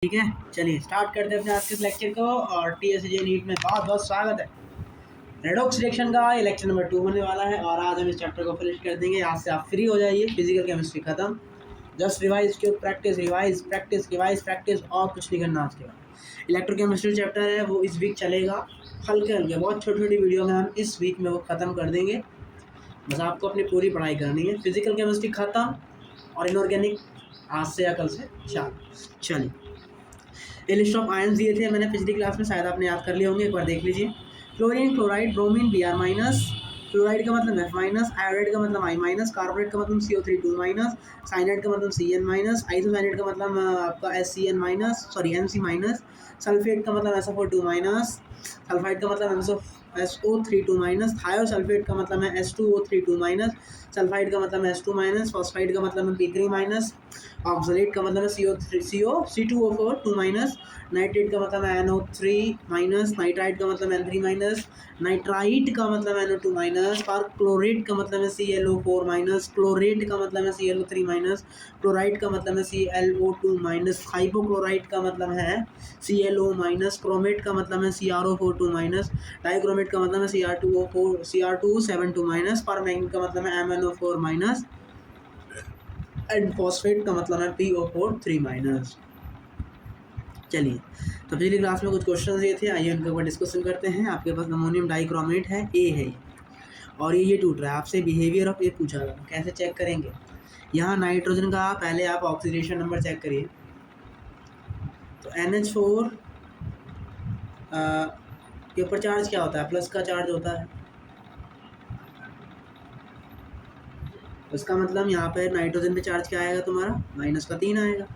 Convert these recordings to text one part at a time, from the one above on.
ठीक है, चलिए स्टार्ट करते हैं अपने आज के लेक्चर को। और टीएसजे नीट में बहुत बहुत स्वागत है। रेडॉक्स रिएक्शन का ये लेक्चर नंबर 2 होने वाला है और आज हम इस चैप्टर को फिनिश कर देंगे। आज से आप फ्री हो जाइए, फिजिकल केमिस्ट्री खत्म। जस्ट रिवाइज के practice revise practice revise practice और कुछ नहीं करना। आज के बाद इलेक्ट्रोकेमिस्ट्री चैप्टर है वो इस वीक चलेगा। हल्के हल्के बहुत छोटी छोटी वीडियो में हम इस वीक में वो ख़त्म कर देंगे। बस आपको अपनी पूरी पढ़ाई करनी है। फिजिकल केमिस्ट्री खत्म और इनऑर्गेनिक आज से या कल से चलिए। ये लिस्ट ऑफ आयन्स दिए थे मैंने पिछली क्लास में, शायद आपने याद कर लिए होंगे, एक बार देख लीजिए। Chlorine, chloride, bromine Br minus, fluoride का मतलब F माइनस, आयोडाइड का मतलब I माइनस, कार्बोनेट का मतलब CO3 2 माइनस, साइनाइड का मतलब Cn माइनस, आइसोसाइनाइड का मतलब आपका SCN minus Mc minus, sulphate का मतलब SO4 2 माइनस, सल्फाइड का मतलब SO3 2 माइनस, थायोसल्फेट का मतलब है S2O3 2 माइनस, सल्फाइड का मतलब है S2 माइनस, फॉस्फाइड का मतलब है P3 माइनस, ऑक्सलेट का मतलब है C2O4 2 माइनस, नाइट्रेट का मतलब है NO3 माइनस, नाइट्राइट का मतलब है N3 माइनस, नाइट्राइट का मतलब है NO2 माइनस, और क्लोरेट का मतलब है ClO4 माइनस, क्लोरेट का मतलब है ClO3 माइनस, क्लोराइड का मतलब है ClO2 माइनस, हाइपोक्लोराइट का मतलब है ClO माइनस, क्रोमेट का मतलब है CrO4 2 माइनस, डाइक्रोमेट का मतलब है Cr272 माइनस, परमैंगनीट का मतलब है MnO4 माइनस, एंड फॉस्फेट का मतलब है PO4 3 माइनस। चलिए, तो पिछली क्लास में कुछ क्वेश्चन दिए थे, आइए उनके ऊपर डिस्कशन करते हैं। आपके पास अमोनियम डाइक्रोमेट है, ए है और ये टूट रहा है। आपसे बिहेवियर ऑफ ए पूछा था, कैसे चेक करेंगे। यहाँ नाइट्रोजन का पहले आप ऑक्सीडेशन नंबर चेक करिए। तो NH4 के ऊपर चार्ज क्या होता है, प्लस का चार्ज होता है। उसका मतलब यहाँ पे नाइट्रोजन पे चार्ज क्या आएगा तुम्हारा, माइनस का 3 आएगा।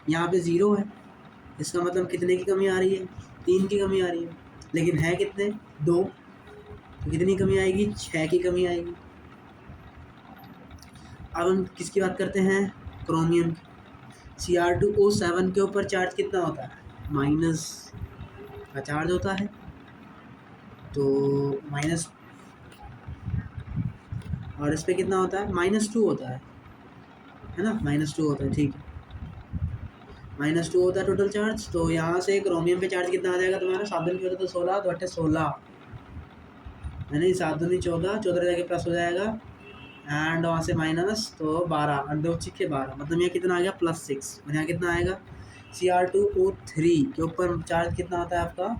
यहाँ पे 0 है, इसका मतलब कितने की कमी आ रही है, 3 की कमी आ रही है। लेकिन है कितने, 2, तो कितनी कमी आएगी, 6 की कमी आएगी। अब हम किसकी बात करते हैं, क्रोमियम की। Cr2O7 के ऊपर चार्ज कितना होता है, माइनस का चार्ज होता है। तो माइनस, और इस पर कितना होता है, -2 होता है ना, -2 होता है। ठीक है, -2 होता है टोटल चार्ज। तो यहाँ से क्रोमियम पे चार्ज कितना आ जाएगा तुम्हारा, 7 दूनी 14 तो 16, तो 16 है नहीं, 7 दूनी 14, 14 जाके प्लस हो जाएगा एंड वहाँ से माइनस, तो 12 और 2 के 12, मतलब यहाँ कितना आ गया, +6। और यहाँ कितना आएगा, Cr2O3 के ऊपर चार्ज कितना होता है आपका,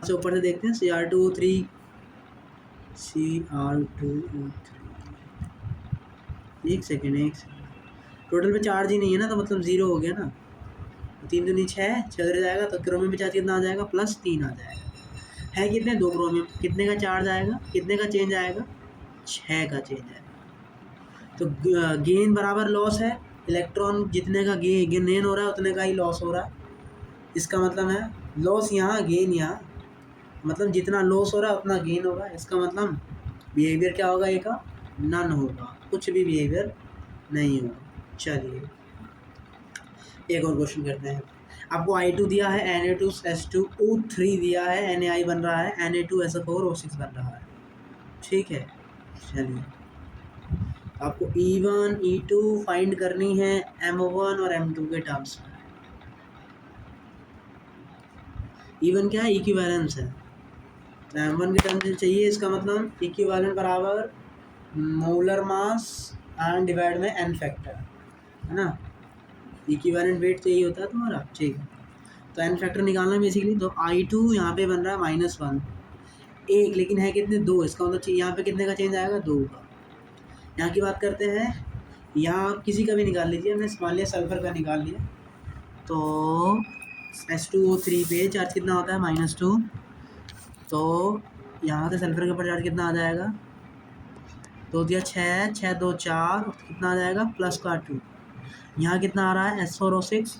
से ऊपर से देखते हैं। Cr2O3 एक सेकेंड, टोटल पे चार्ज ही नहीं है ना, तो मतलब 0 हो गया ना। 3 दूनी 6, 6 जाएगा, तो क्रोमियम पे चार्ज कितना आ जाएगा, +3 आ जाएगा। है कितने, 2 क्रोमियम, कितने का चार्ज आएगा, कितने का चेंज आएगा, 6 का चेंज आएगा। तो गेन बराबर लॉस है, इलेक्ट्रॉन जितने का गेन हो रहा है उतने का ही लॉस हो रहा है। इसका मतलब है लॉस यहाँ, गेन यहाँ, मतलब जितना लॉस हो रहा है उतना गेन होगा। इसका मतलब बिहेवियर क्या होगा, एक नन होगा, कुछ भी बिहेवियर नहीं होगा। चलिए एक और क्वेश्चन करते हैं। आपको I2 दिया है, Na2S2O3 दिया है, Na बन रहा है, Na2SO4O6 बन रहा है। ठीक है, चलिए आपको E1 E2 फाइंड करनी है M1 और M2 के टर्म्स में। E1 क्या है, इक्विवेलेंस है, तो M1 के टर्म्स में चाहिए। इसका मतलब इक्विवेलेंट बराबर मोलर मास एंड डिवाइड में N फैक्टर, है ना। इक्विवेलेंट वेट तो यही होता है तुम्हारा। ठीक है, तो N फैक्टर निकालना बेसिकली। तो I2 यहाँ पे बन रहा है -1, एक, लेकिन है कितने, 2। इसका मतलब यहाँ पे कितने का चेंज आएगा, 2 का। यहाँ की बात करते हैं, यहाँ आप किसी का भी निकाल लीजिए। हमने मान लिया सल्फर का निकाल लिया, तो S2O3 पे चार्ज कितना होता है, -2। तो यहाँ से सल्फर के ऊपर चार्ज कितना आ जाएगा, 2 दिया 6, 6 2 4, कितना आ जाएगा, +2। यहाँ कितना आ रहा है, S4O6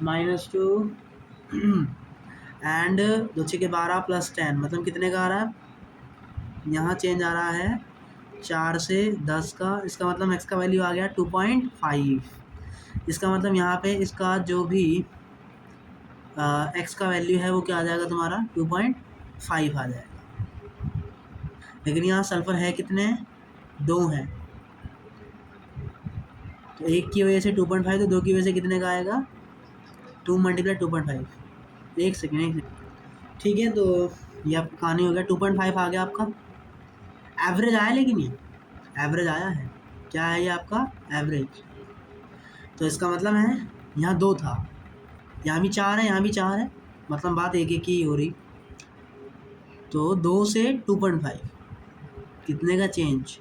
-2 एंड 2 6 के 12 +10, मतलब कितने का आ रहा है, यहाँ चेंज आ रहा है 4 से 10 का। इसका मतलब x का वैल्यू आ गया 2.5। इसका मतलब यहाँ पे इसका जो भी x का वैल्यू है वो क्या आ जाएगा तुम्हारा, 2.5 आ जाएगा। लेकिन यहाँ सल्फर है कितने, 2 हैं, तो 1 की वजह से 2.5, तो 2 की वजह से कितने का आएगा 2 × 2.5। एक सेकेंड। ठीक है, तो ये आपका कहानी हो गया। 2.5 आ गया आपका एवरेज आया, लेकिन ये एवरेज आया है। क्या है ये आपका एवरेज। तो इसका मतलब है यहाँ 2 था, यहाँ भी 4 है, यहाँ भी 4 है, मतलब बात एक एक ही हो रही। तो 2 से 2.5 कितने का चेंज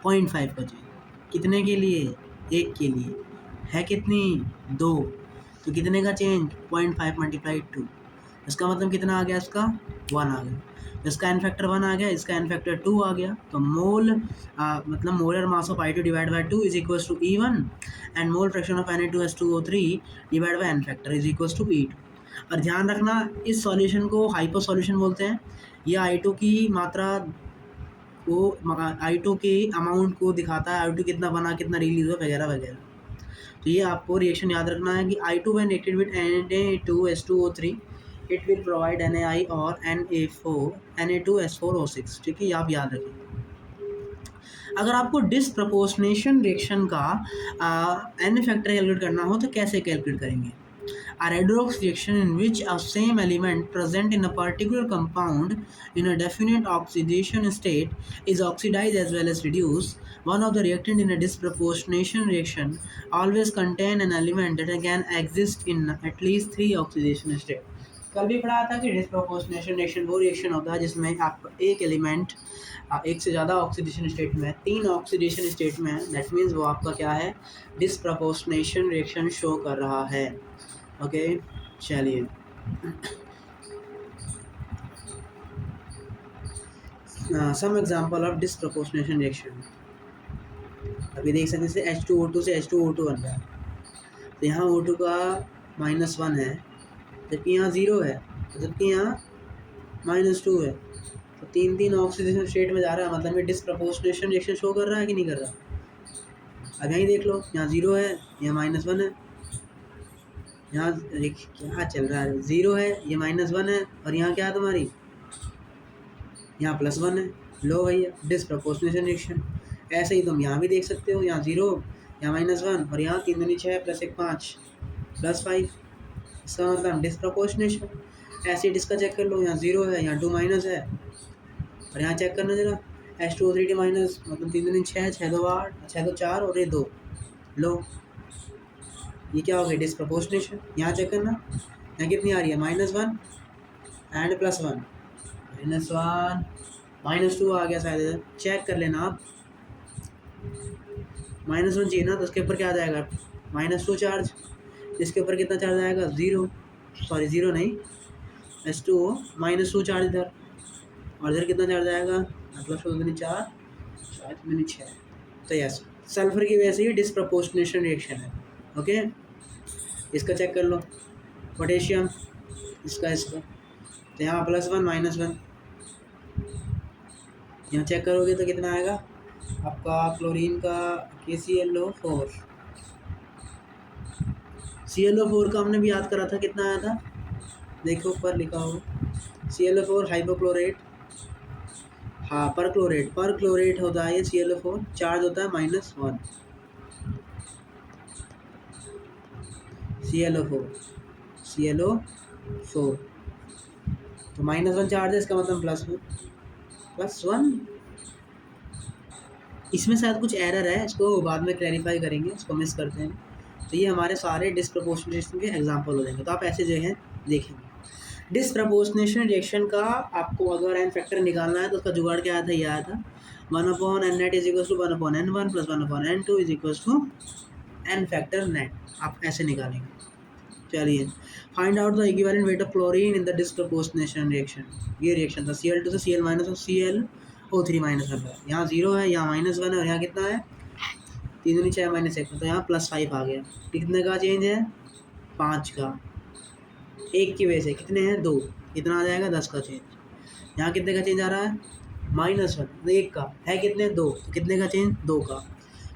0.5 का चेंज, कितने के लिए 1 के लिए है कितनी 2, तो कितने का चेंज 0.5 × 2। इसका मतलब कितना आ गया, इसका 1 आ गया। इसका एन फैक्टर 1 आ गया, इसका एन फैक्टर 2 आ गया। तो मोल मतलब molar mass of I2 divide by 2 is equal to E1 and mole fraction of Na2S2O3 divide by n factor is equal to E2। और ध्यान रखना, इस सॉल्यूशन को हाइपर सॉल्यूशन बोलते हैं। यह I2 की मात्रा को I2 के अमाउंट को दिखाता है, I2 कितना बना, कितना रिलीज हुआ, वगैरह वगैरह। तो ये आपको रिएक्शन याद रखना है कि I2 when reacted with Na2S2O3 it will provide NaI और Na2S4O6। ठीक है, ये आप याद रखें। अगर आपको डिसप्रपोर्शनेशन रिएक्शन का एन फैक्टर कैलकुलेट करना हो तो कैसे कैलकुलेट करेंगे। A redox reaction in which a same element present in a particular compound in a definite oxidation state is oxidized as well as reduced. One of the reactant in a disproportionation reaction always contain an element that can exist in at least 3 oxidation states. कल भी पढ़ा था कि disproportionation reaction वो reaction होता है जिसमें आप एक एलिमेंट एक से ज़्यादा ऑक्सीडेशन स्टेट में, 3 ऑक्सीडेशन स्टेट में, दैट मीन्स वो आपका क्या है डिसप्रोपोर्शनेशन रिएक्शन शो कर रहा है। ओके, चलिए some example of disproportionation reaction. अभी देख सकते हैं H2O2 से H2O2 बन रहा है, तो यहाँ O2 का -1 है, जबकि यहाँ 0 है, जबकि यहाँ -2 है। तो 3 ऑक्सीडेशन स्टेट में जा रहा है, मतलब ये डिसप्रोपोर्शनेशन रिएक्शन शो कर रहा है कि नहीं कर रहा। अब यहीं देख लो, यहाँ 0 है, यहाँ -1 है, यहाँ क्या चल रहा है, 0 है, ये -1 है, और यहाँ क्या है तुम्हारी, यहाँ +1 है। लो भैया डिसप्रोपोर्शनेशन रिएक्शन। ऐसे ही तुम यहाँ भी देख सकते हो, यहाँ 0, यहाँ -1, और यहाँ 3 दूनी 6 + 1 5 +5। इसका मतलब डिसप्रोपोर्शनेशन। ऐसे ही इसका चेक कर लो, यहाँ 0 है, यहाँ 2 माइनस है, और यहाँ चेक करना जरा H2O3 माइनस, मतलब 3 दूनी 6, 6 2 8, 6 2 4 और ये 2। लो ये क्या हो गया डिसप्रोपोर्शनेशन। यहाँ चेक करना, यहाँ कितनी आ रही है -1 एंड +1, -1 -2 आ गया शायद, चेक कर लेना आप। -1 चाहिए ना, तो उसके ऊपर क्या आ जाएगा -2 चार्ज, इसके ऊपर कितना चार्ज आएगा 0, सॉरी 0 नहीं H2O -2 चार्ज इधर, और इधर कितना चार्ज आएगा मतलब 4 4 6। तो यस, सल्फर की वजह से ये डिसप्रोपोर्शनेशन रिएक्शन है। ओके, इसका चेक कर लो, पोटेशियम इसका, तो यहाँ +1 -1, यहाँ चेक करोगे तो कितना आएगा आपका क्लोरीन का KClO4। ClO4 का हमने भी याद करा था, कितना आया था, देखो ऊपर लिखा होगा ClO4 हाइपोक्लोरेट, हाँ पर क्लोरेट होता है ये ClO4, चार्ज होता है -1। ClO4 तो -1 चार्ज है, इसका मतलब +1। इसमें शायद कुछ एरर है, इसको बाद में क्लैरिफाई करेंगे, इसको मिस करते हैं। तो ये हमारे सारे डिसप्रोपोर्शनेशन के एग्जांपल हो जाएंगे, तो आप ऐसे जो है देखेंगे। डिसप्रोपोर्शनेशन रिएक्शन का आपको अगर एन फैक्टर निकालना है तो उसका जुगाड़ क्या आया था, ये आया था 1/n net = 1/n1 + 1/n2 = N factor net. आप ऐसे निकालेंगे। चलिए, find out the equivalent weight of chlorine in the disproportionation reaction. ये रिएक्शन था Cl2 से Cl- और ClO3- है। यहाँ 0 है, यहाँ -1 है, और यहाँ कितना है 3 दूनी 6 -1, तो यहाँ +5 आ गया। कितने का चेंज है 5 का, 1 की वजह से कितने हैं 2, कितना आ जाएगा 10 का चेंज। यहाँ कितने का चेंज आ रहा है -1, 1 का है कितने 2, तो कितने का चेंज 2 का।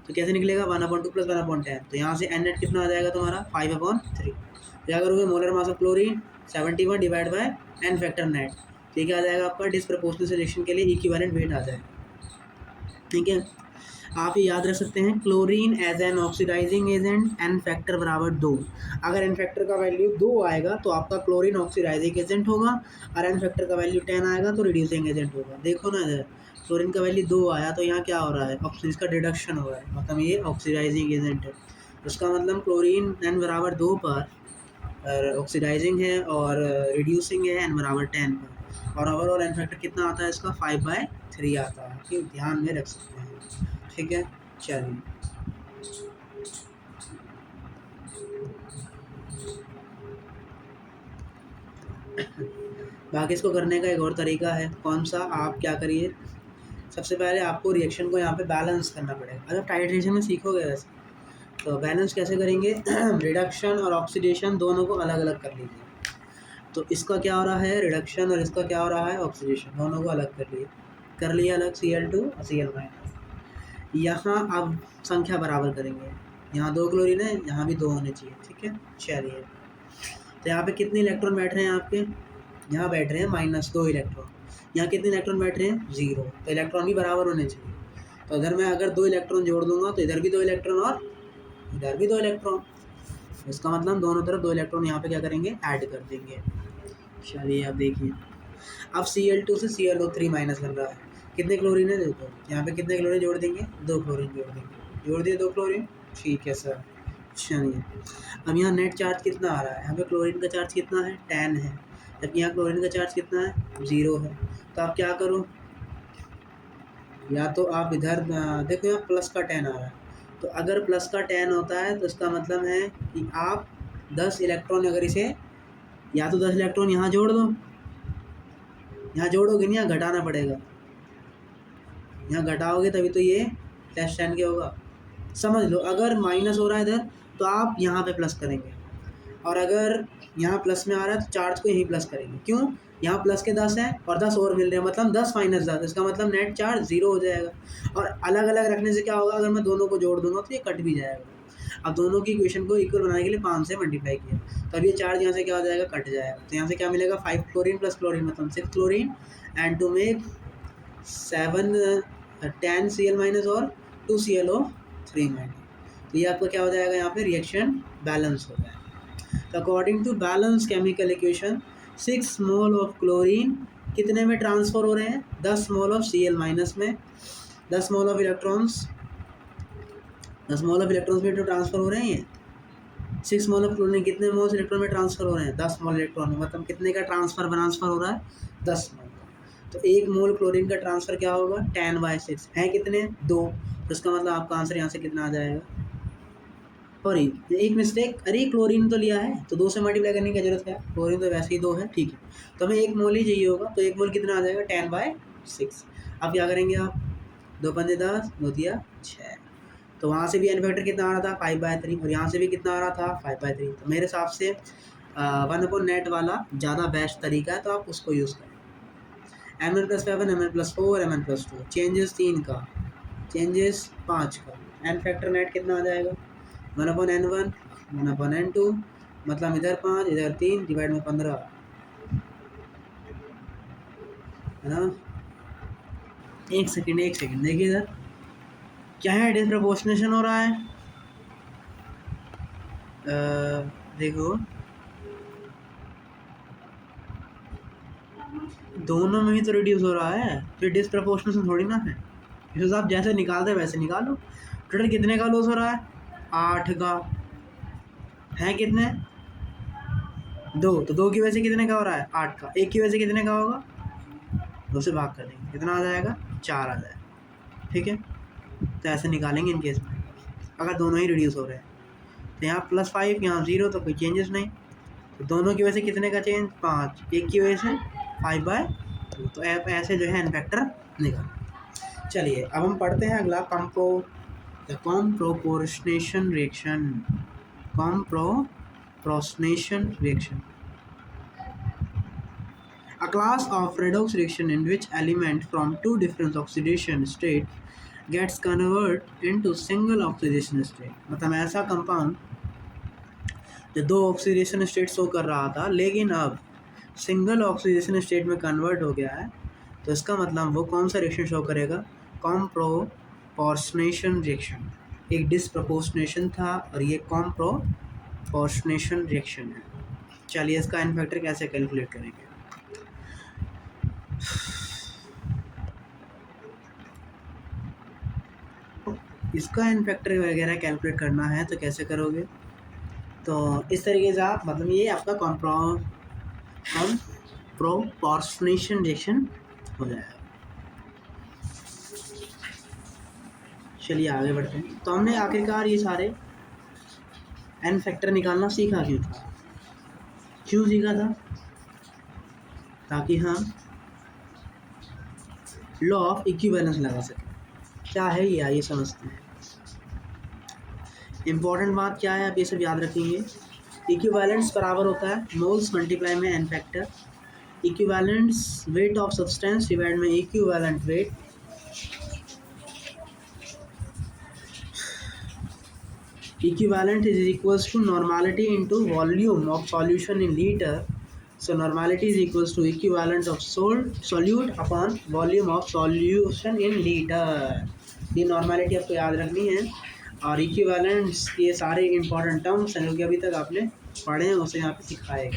तो कैसे निकलेगा 1/2 + 1/10, तो यहाँ से n नेट कितना आ जाएगा तुम्हारा 5/3। क्या करोगे molar mass of chlorine 71 divide by n factor net, ठीक है, आ जाएगा आपका डिसप्रोपोर्शनेशन रिएक्शन के लिए इक्विवेलेंट वेट आ जाएगा। ठीक है, आप ये याद रख सकते हैं, chlorine as an oxidising agent n factor बराबर 2। अगर एन फैक्टर का वैल्यू 2 आएगा तो आपका क्लोरीन ऑक्सीडाइजिंग एजेंट होगा, और एन फैक्टर का वैल्यू 10 आएगा तो रिड्यूसिंग एजेंट होगा। देखो ना इधर, क्लोरीन का वैल्यू 2 आया तो यहाँ क्या हो रहा है, ऑक्सीजन का डिडक्शन हो रहा है, मतलब ये ऑक्सीडाइजिंग एजेंट है। उसका मतलब क्लोरीन एन बराबर 2 पर ऑक्सीडाइजिंग है और रिड्यूसिंग है एन बराबर 10 पर, और ओवरऑल एन फैक्टर कितना आता है इसका 5/3 आता है। ठीक, ध्यान में रख सकते हैं। ठीक है, चलिए बाकी इसको करने का एक और तरीका है। कौन सा, आप क्या करिए, सबसे पहले आपको रिएक्शन को यहाँ पे बैलेंस करना पड़ेगा। अगर टाइट्रेशन में सीखोगे वैसे तो बैलेंस कैसे करेंगे रिडक्शन और ऑक्सीडेशन दोनों को अलग अलग कर लीजिए। तो इसका क्या हो रहा है रिडक्शन, और इसका क्या हो रहा है ऑक्सीडेशन, दोनों को अलग कर लिया अलग, Cl2 और Cl-। यहाँ अब संख्या बराबर करेंगे, यहाँ 2 क्लोरीन है, यहाँ भी 2 होने चाहिए। ठीक है, चलिए तो यहाँ पे कितने इलेक्ट्रॉन बैठ रहे हैं आपके, यहाँ बैठ रहे हैं -2 इलेक्ट्रॉन। यहाँ कितने इलेक्ट्रॉन बैठ रहे हैं 0, तो इलेक्ट्रॉन भी बराबर होने चाहिए। तो इधर मैं अगर 2 इलेक्ट्रॉन जोड़ दूंगा तो इधर भी 2 इलेक्ट्रॉन और इधर भी 2 इलेक्ट्रॉन, इसका मतलब दोनों तरफ 2 इलेक्ट्रॉन यहाँ पे क्या करेंगे ऐड कर देंगे। चलिए अब देखिए, अब Cl2 से ClO3 माइनस बन रहा है, कितने क्लोरीन है देखो, यहाँ पे कितने क्लोरीन जोड़ देंगे, 2 क्लोरीन जोड़ देंगे, जोड़ दिए 2 क्लोरीन। ठीक है सर, चलिए अब यहाँ नेट चार्ज कितना आ रहा है, यहाँ पे क्लोरीन का चार्ज कितना है 10 है, जबकि यहाँ क्लोरीन का चार्ज कितना है 0 है। तो आप क्या करो, या तो आप इधर देखो यहाँ प्लस का 10 आ रहा है, तो अगर प्लस का 10 होता है तो इसका मतलब है कि आप 10 इलेक्ट्रॉन, अगर इसे या तो 10 इलेक्ट्रॉन यहाँ जोड़ दो, यहाँ जोड़ोगे नहीं, यहाँ घटाना पड़ेगा, यहाँ घटाओगे तभी तो ये प्लस 10 क्या होगा। समझ लो, अगर माइनस हो रहा है इधर तो आप यहाँ पे प्लस करेंगे, और अगर यहाँ प्लस में आ रहा है तो चार्ज को यहीं प्लस करेंगे। क्यों, यहाँ प्लस के 10 हैं और 10 और मिल रहे हैं, मतलब 10 - 10, इसका मतलब नेट चार्ज 0 हो जाएगा। और अलग अलग रखने से क्या होगा, अगर मैं दोनों को जोड़ दूंगा तो ये कट भी जाएगा। अब दोनों की इक्वेशन को इक्वल बनाने के लिए 5 से मल्टीप्लाई किया, तो अब ये चार्ज यहाँ से क्या हो जाएगा, कट जाएगा। तो यहाँ से क्या मिलेगा, 5 क्लोरीन प्लस क्लोरीन मतलब 6 chlorine, and to make 10 Cl minus और 2 ClO3 माइनस। तो ये आपका क्या हो जाएगा, यहाँ पे रिएक्शन बैलेंस हो जाएगा। तो according to balance chemical equation 6 mole of chlorine कितने में ट्रांसफ़र हो रहे हैं, 10 मोल ऑफ Cl माइनस में, 10 mole of electrons, 10 mole of electrons में तो ट्रांसफ़र हो रहे हैं। ये 6 मोल ऑफ क्लोरीन कितने मोल्स इलेक्ट्रॉन में ट्रांसफ़र हो रहे हैं, 10 मोल इलेक्ट्रॉन में, मतलब कितने का ट्रांसफ़र हो रहा है 10 मोल। तो 1 मोल क्लोरीन का ट्रांसफ़र क्या होगा 10/6 है, कितने 2, तो इसका मतलब आपका आंसर यहाँ से कितना आ जाएगा। और एक मिस्टेक, अरे क्लोरीन तो लिया है तो 2 से मल्टीप्लाई करने की जरूरत है, क्लोरीन तो वैसे ही 2 है। ठीक है, तो हमें 1 मोल ही चाहिए होगा, तो 1 मोल कितना आ जाएगा 10/6। अब क्या करेंगे आप, 2 पंजे 10, 2 दिया 6, तो वहाँ से भी एन फैक्टर कितना आ रहा था 5/3, और यहाँ से भी कितना आ रहा था 5/3। तो मेरे हिसाब से 1/नेट वाला ज़्यादा बेस्ट तरीका है, तो आप उसको यूज़ करें। Mn+7, Mn+4, Mn+2, चेंजेस 3 का, चेंजेस 5 का, एन फैक्टर नेट कितना आ जाएगा 1/N1, 1/N2, मतलब इधर 5 इधर 3 डिवाइड में 15 है ना। एक सेकंड देखिए इधर क्या है, डिसप्रपोर्शनेशन हो रहा है। देखो दोनों में ही तो रिड्यूस हो रहा है, फिर डिसप्रपोर्शनेशन थोड़ी ना है। इसे आप जैसे निकालते वैसे निकालो। टोटल कितने का लॉस हो रहा है 8 का, है कितने 2, तो 2 की वजह से कितने का हो रहा है 8 का, 1 की वजह से कितने का होगा 2 से भाग कर देंगे, कितना आ जाएगा 4 आ जाएगा। ठीक है, तो ऐसे निकालेंगे इन केस में अगर दोनों ही रिड्यूस हो रहे हैं। तो यहाँ +5 यहाँ 0, तो कोई चेंजेस नहीं, तो दोनों की वजह से कितने का चेंज 5, 1 की वजह से 5/2, तो ऐसे जो है एन फैक्टर निकाल। चलिए अब हम पढ़ते हैं अगला comproportionation reaction. Comproportionation reaction, a class of redox reaction in which element from two different oxidation state gets converted into single oxidation state। मतलब ऐसा कंपाउंड जो 2 ऑक्सीडेशन स्टेट शो कर रहा था लेकिन अब सिंगल ऑक्सीडेशन स्टेट में कन्वर्ट हो गया है, तो इसका मतलब वो कौन सा रिएक्शन शो करेगा, कॉम्प्रोपोर्शनेशन रिएक्शन, एक डिसप्रोपोर्शनेशन था और ये कॉम्प्रोपोर्शनेशन रिएक्शन है। चलिए इसका एन फैक्टर कैसे कैलकुलेट करेंगे। इसका एन फैक्टर वगैरह कैलकुलेट करना है तो कैसे करोगे, तो इस तरीके से आप मतलब ये आपका कॉम्प्रोपोर्शनेशन रिएक्शन हो जाएगा। चलिए आगे बढ़ते हैं। तो हमने आखिरकार ये सारे एन फैक्टर निकालना सीखा क्यों सीखा था, ताकि हम लॉ ऑफ इक्विवेलेंस लगा सकें। क्या है ये, आइए समझते हैं। इम्पॉर्टेंट बात क्या है, आप ये सब याद रखेंगे। इक्विवेलेंस बराबर होता है मोल्स मल्टीप्लाई में n factor, equivalence weight of substance divide में equivalent weight, equivalent is equals to normality into volume of solution in liter. So normality is equals to equivalent of solute upon volume of solution in liter. ये normality आपको याद रखनी है और equivalents ये सारे important terms हैं जो कि अभी तक आपने पढ़े हैं उसे यहाँ पे सिखाए,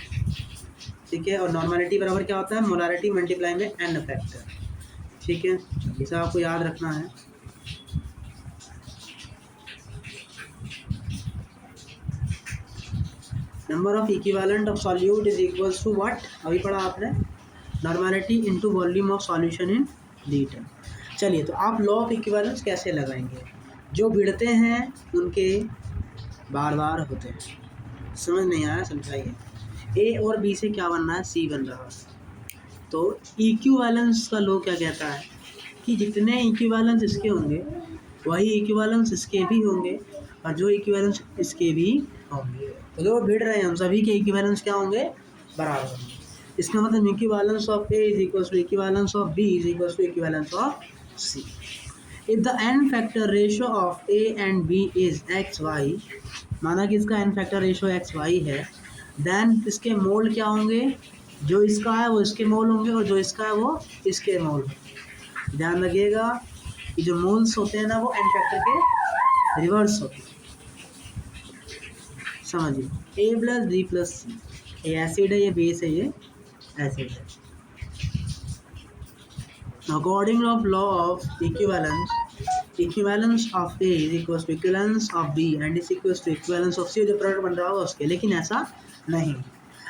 ठीक है। और normality बराबर क्या होता है, molarity मल्टीप्लाई में n फैक्टर, ठीक है। ये सब आपको याद रखना है। Number of equivalent of solute is equals to what, अभी पढ़ा आपने, normality into volume of solution in litre. चलिए तो आप लॉ ऑफ इक्विवेलेंस कैसे लगाएंगे, जो भिड़ते हैं उनके बार बार होते हैं। समझ नहीं आया, समझाइए। ए और बी से क्या बनना है, सी बन रहा है। तो इक्विवेलेंस का लॉ क्या कहता है कि जितने इक्विवेलेंस इसके होंगे वही इक्विवेलेंस इसके भी होंगे और जो इक्विवेलेंस इसके भी होंगे, तो जो भिड़ रहे हैं हम सभी के इक्विवेलेंस क्या होंगे, बराबर होंगे। इसका मतलब equivalence of A is equals to equivalence of B is equals to equivalence of C. If the n factor ratio of A and B is X Y, माना कि इसका n factor ratio X Y है, then इसके mole क्या होंगे, जो इसका है वो इसके मोल होंगे और जो इसका है वो इसके मोल होंगे। ध्यान रखिएगा कि जो मोल्स होते हैं ना वो एन फैक्टर के रिवर्स होते हैं, समझिए। A plus B plus C, ये एसिड है, ये बेस है, ये एसिड है। According of law of equivalence, equivalence of A is equals to equivalence of B and is equals to equivalence of C, जो प्रोडक्ट बन रहा होगा उसके, लेकिन ऐसा नहीं।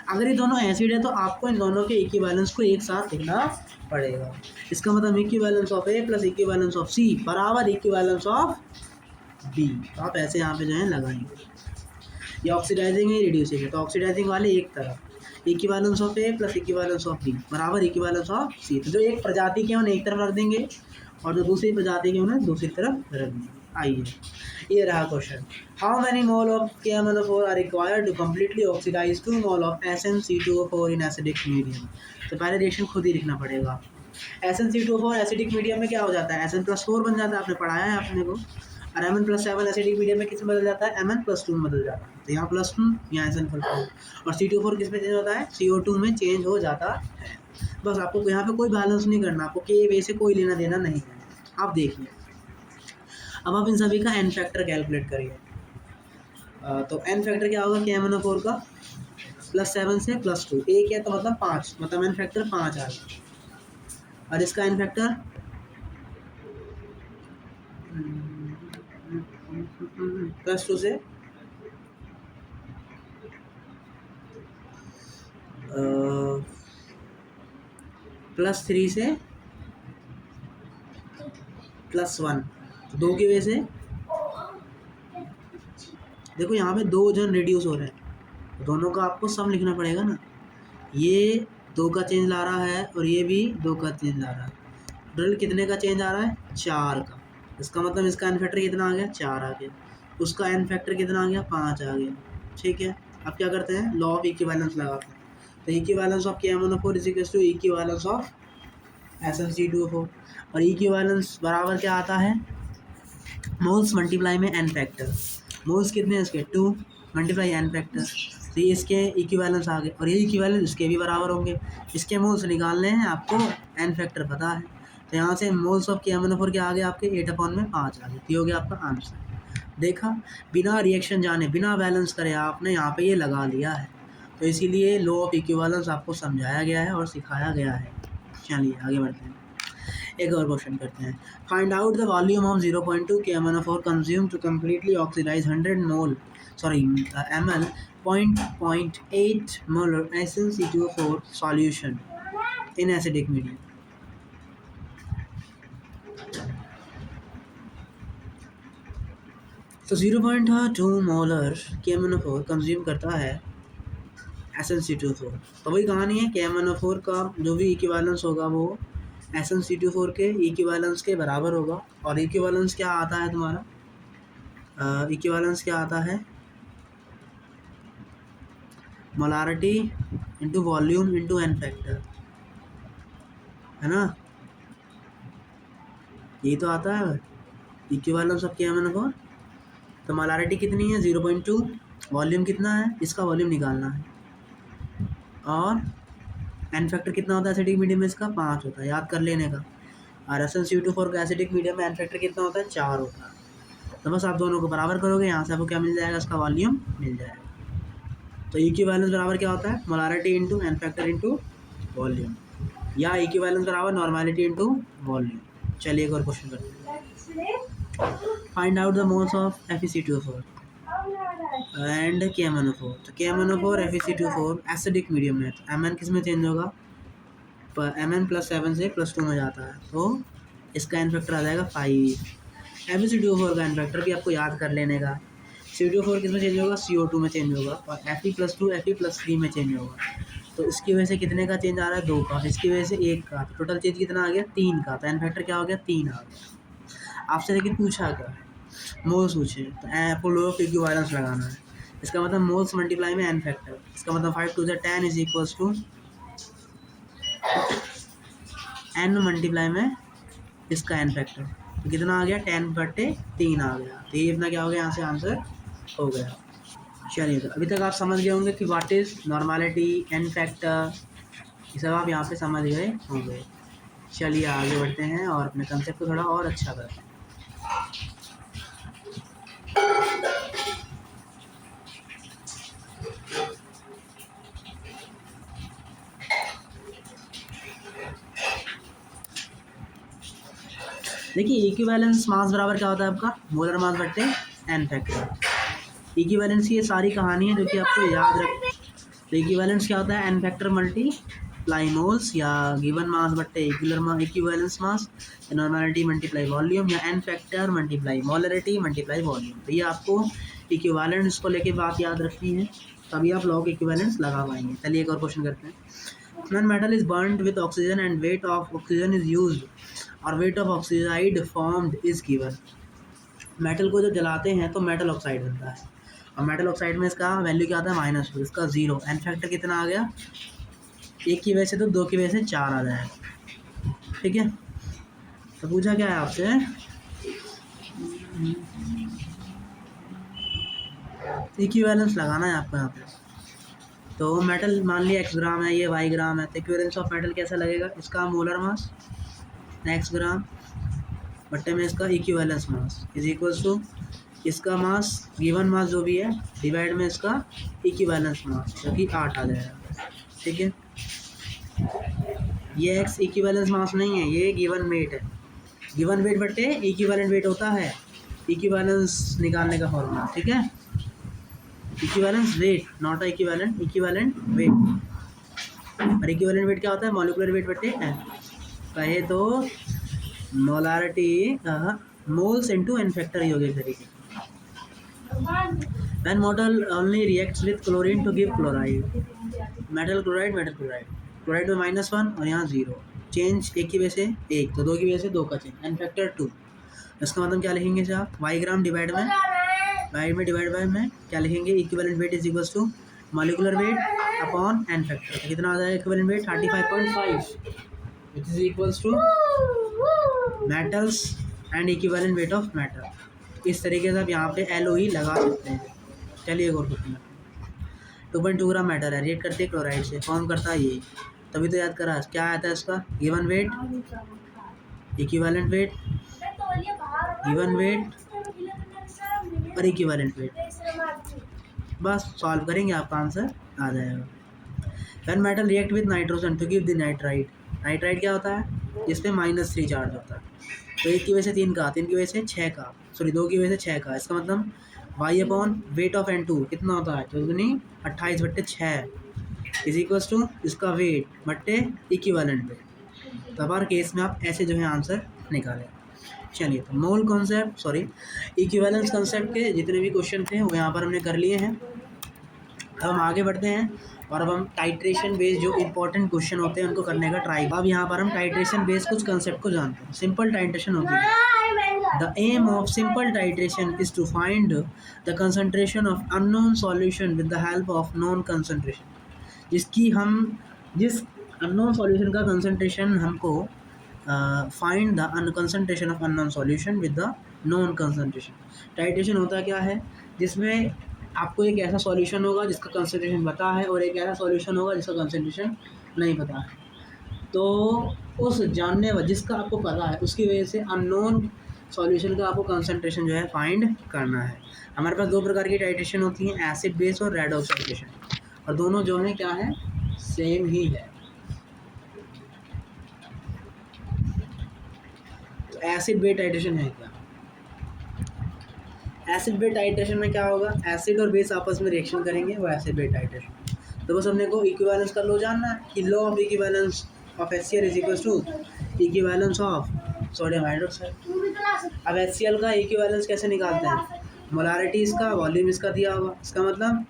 अगर ये दोनों एसिड है तो आपको इन दोनों के इक्विवेलेंस को एक साथ लिखना पड़ेगा। इसका मतलब equivalence of A plus equivalence of C बराबर इक्विवेलेंस ऑफ बी। तो आप ऐसे यहाँ पे जो है लगाएंगे। ये ऑक्सीडाइजिंग है, रिड्यूसिंग है, तो ऑक्सीडाइजिंग वाले एक तरफ, equivalence of A plus equivalence of B बराबर इक्विवेलेंस ऑफ सी। तो जो एक प्रजाति के उन्हें एक तरफ रख देंगे और जो दूसरी प्रजाति के उन्हें दूसरी तरफ रख देंगे। आइए ये रहा question, how many mole of KMnO4 are required to completely oxidise 2 mole of SnC2O4 in acidic medium. तो पहले रिएक्शन खुद ही लिखना पड़ेगा। SnC2O4 एसिडिक मीडियम में क्या हो जाता है, Sn+4 बन जाता है, आपने पढ़ाया है अपने को। और Mn+7 एसिडिक मीडियम में किस में बदल जाता है, Mn+2 में बदल जाता है। तो यहाँ +2 यहाँ SN+4 और C2O4 किस में चेंज होता है, CO2 में चेंज हो जाता है। बस आपको यहाँ पे कोई बैलेंस नहीं करना, आपको के वे से कोई लेना देना नहीं है। आप देखिए, अब आप इन सभी का एन फैक्टर कैलकुलेट करिए। तो एन फैक्टर क्या होगा KMnO4 का, +7 से +2, एक है तो मतलब 5, मतलब एन फैक्टर 5 आ गया। और इसका एन फैक्टर +2 से +3 से +1, 2 की वजह से देखो यहाँ पे 2 जन रिड्यूस हो रहे हैं, दोनों का आपको सम लिखना पड़ेगा ना। ये 2 का चेंज ला रहा है और ये भी 2 का चेंज ला रहा है, टोटल कितने का चेंज आ रहा है, 4 का। इसका मतलब इसका एन फैक्टर कितना आ गया, 4 आ गया, उसका एन फैक्टर कितना आ गया, 5 आ गया, ठीक है। अब क्या करते हैं, लॉ ऑफ इक्विवेलेंस लगाते हैं। तो equivalence of KMnO4 is equal to equivalence of SnC2O4 और इक्विवेलेंस बराबर क्या आता है, मोल्स मल्टीप्लाई में एन फैक्टर। मोल्स कितने हैं इसके, 2 मल्टीप्लाई एन फैक्टर। तो ये इसके इक्विवेलेंस आ गए और ये इक्विवेलेंस इसके भी बराबर होंगे। इसके मोल्स निकालने हैं आपको, एन फैक्टर पता है, तो यहाँ से मोल्स ऑफ KMnO4 क्या आ गया आपके 8/5 आ गया। ये हो गया आपका आंसर। देखा, बिना रिएक्शन जाने बिना बैलेंस करे आपने यहाँ पे ये लगा लिया है। तो इसीलिए लॉ ऑफ इक्विवेलेंस आपको समझाया गया है और सिखाया गया है। चलिए आगे बढ़ते हैं, एक और क्वेश्चन करते हैं। Find out the volume of 0.2 KMnO4 consume to completely oxidise 100 mole ml 0.8 molar SnC2O4 solution in acidic medium। तो 0.2 मोलर KMnO4 कंज्यूम करता है SnC2O4। तो वही कहानी है, KMnO4 का जो भी इक्विवेलेंस होगा वो SnC2O4 के इक्विवेलेंस के बराबर होगा। और इक्विवेलेंस क्या आता है तुम्हारा, इक्विवेलेंस क्या आता है, molarity into volume into n factor, है ना, यही तो आता है इक्विवेलेंस ऑफ KMnO4। तो मोलारिटी कितनी है 0.2, वॉल्यूम कितना है, इसका वॉल्यूम निकालना है, और एन फैक्टर कितना होता है एसिडिक मीडियम में, इसका 5 होता है, याद कर लेने का। और SnCO2 का एसिडिक मीडियम में एन फैक्टर कितना होता है 4 होता है। तो बस आप दोनों को बराबर करोगे, यहाँ से आपको क्या मिल जाएगा, इसका वॉल्यूम मिल जाएगा। तो इक्विवेलेंस बराबर क्या होता है, molarity into n factor into volume, या इक्विवेलेंस बराबर नॉर्मेलिटी इंटू वॉल्यूम। चलिए एक और क्वेश्चन करते हैं। Find out the moles of FeC2O4 and KMnO4। तो KMnO4 FeC2O4 एसिडिक मीडियम में, तो Mn किस में चेंज होगा, Mn +7 से +2 में जाता है, तो इसका एन फैक्टर आ जाएगा 5। FeC2O4 का एन फैक्टर भी आपको याद कर लेने का। CO2 किस में चेंज होगा, CO2 में चेंज होगा, और Fe+2 Fe+3 में चेंज होगा। तो इसकी वजह से कितने का चेंज आ रहा है, 2 का, इसकी वजह से 1 का, तो टोटल चेंज कितना आ गया, 3 का। तो एन फैक्टर क्या हो गया, 3 आ गया। आपसे लेकिन पूछा क्या, मोल्स पूछे, तो आपको लॉ ऑफ इक्विवेलेंस लगाना है। इसका मतलब मोल्स मल्टीप्लाई में एन फैक्टर, इसका मतलब 5 × 10 is equals to n multiply में इसका एन फैक्टर, तो कितना आ गया 10/3 आ गया। तो ये अपना क्या हो गया, यहाँ से आंसर हो गया। चलिए, तो अभी तक आप समझ गए होंगे कि what is normality, n factor, ये सब आप यहाँ पे समझ गए होंगे। चलिए आगे बढ़ते हैं और अपने कंसेप्ट को थोड़ा और अच्छा करते हैं। देखिए, इक्विवेलेंस मास बराबर क्या होता है आपका, मोलर मास बट्टे एन फैक्टर। इक्विवेलेंस की ये सारी कहानी है जो कि आपको याद रख। तो इक्विवेलेंस क्या होता है, एन फैक्टर मल्टीप्लाई मोल्स, या गिवन मास बट्टे equivalence mass, normality multiply volume, या n factor multiply molarity multiply volume. तो ये आपको इक्विवेलेंस को लेके बात याद रखनी है, तभी आप लॉग इक्विवेलेंस लगा पाएंगे। चलिए एक और क्वेश्चन करते हैं। When metal is burnt with oxygen and weight of oxygen is used और weight of oxide formed is given। Metal को जब जलाते हैं तो मेटल ऑक्साइड बनता है, और मेटल ऑक्साइड में इसका वैल्यू क्या आता है -2, इसका 0। एन फैक्टर कितना आ गया, 1 की वजह से तो 2 की वजह से 4 आ जाएगा। ठीक है, तो पूछा क्या है आपसे, इक्विवेलेंस लगाना है आपको यहाँ पे। तो मेटल मान लिया x ग्राम है, ये y ग्राम है, तो इक्विवेलेंस ऑफ मेटल कैसा लगेगा, इसका मोलर मास x ग्राम बट्टे में इसका equivalence mass is equals to इसका मास गिवन मास जो भी है डिवाइड में इसका इक्विवेलेंस मास, जो कि 8 आ जाएगा। ठीक है, ये x इक्विवेलेंस मास नहीं है, ये गिवन वेट है। गिवन वेट बट्टे इक्विवेलेंट वेट होता है इक्विवेलेंस निकालने का फॉर्मूला। ठीक है, equivalence weight not equivalent, equivalent weight. और इक्विवेलेंट वेट क्या होता है, मॉलिक्यूलर वेट बट्टे एन। कहे तो molarity moles into n factor ही हो गया तरीके। When metal only reacts with chlorine to give chloride, metal chloride chloride में -1 और यहाँ 0, चेंज 1 की वजह से 1, तो 2 की वजह से 2 का चेंज, एन फैक्टर 2। इसका मतलब क्या लिखेंगे इसे आप, y ग्राम डिवाइड बाय में क्या लिखेंगे, equivalent weight is equals to molecular weight upon n factor. तो कितना आ जाएगा equivalent weight 35.5 which is equals to metals and equivalent weight of metal. इस तरीके से आप यहाँ पे LOE लगा सकते हैं। चलिए और क्वेश्चन 2.2 ग्राम मेटल है, रिएक्ट करते हैं क्लोराइड से, फॉर्म करता है ये, तभी तो याद करा क्या आता है इसका given weight equivalent weight, given weight और इक्विवेलेंट वेट। बस सॉल्व करेंगे, आपका आंसर आ जाएगा। When metal react with nitrogen to give the nitrite, nitrite क्या होता है, जिसपे -3 चार्ज होता है। तो 1 की वजह से 3 का, 3 की वजह से 6 का, सॉरी 2 की वजह से 6 का। इसका मतलब y upon weight of N2 कितना होता है, तो 28/6 इज इक्वल्स टू इसका वेट बट्टे इक्विवेलेंट वेट। तो हर केस में आप ऐसे जो है आंसर निकालें। चलिए, तो mole concept, sorry equivalence concept के जितने भी क्वेश्चन थे वो यहाँ पर हमने कर लिए हैं। अब हम आगे बढ़ते हैं और अब हम टाइट्रेशन बेस्ड जो इंपॉर्टेंट क्वेश्चन होते हैं उनको करने का ट्राई। अब यहाँ पर हम टाइट्रेशन बेस्ड कुछ कंसेप्ट को जानते हैं। सिंपल टाइट्रेशन होती है, the aim of simple titration is to find the concentration of unknown solution with the help of known concentration. जिस अननोन सॉल्यूशन का कंसंट्रेशन हमको find the concentration of unknown solution with the known concentration. Titration होता क्या है, जिसमें आपको एक ऐसा सॉल्यूशन होगा जिसका कंसंट्रेशन पता है और एक ऐसा सॉल्यूशन होगा जिसका कंसंट्रेशन नहीं पता है। तो उस जानने व जिसका आपको पता है उसकी वजह से अननोन सॉल्यूशन का आपको कंसंट्रेशन जो है फाइंड करना है। हमारे पास 2 प्रकार की टाइट्रेशन होती हैं, एसिड बेस और रेडॉक्स टाइट्रेशन, और दोनों जो है क्या है, सेम ही है। तो एसिड बेस टाइट्रेशन है क्या, एसिड बेस टाइट्रेशन में क्या होगा, एसिड और बेस आपस में रिएक्शन करेंगे, वो एसिड बेस टाइट्रेशन। तो बस हमने को इक्विवेलेंस का लॉ जानना है कि law of equivalence of HCl is equal to equivalence of sodium hydroxide. अब HCl का इक्विवेलेंस कैसे निकालते हैं, मोलारिटी इसका, वॉल्यूम इसका दिया होगा, इसका मतलब,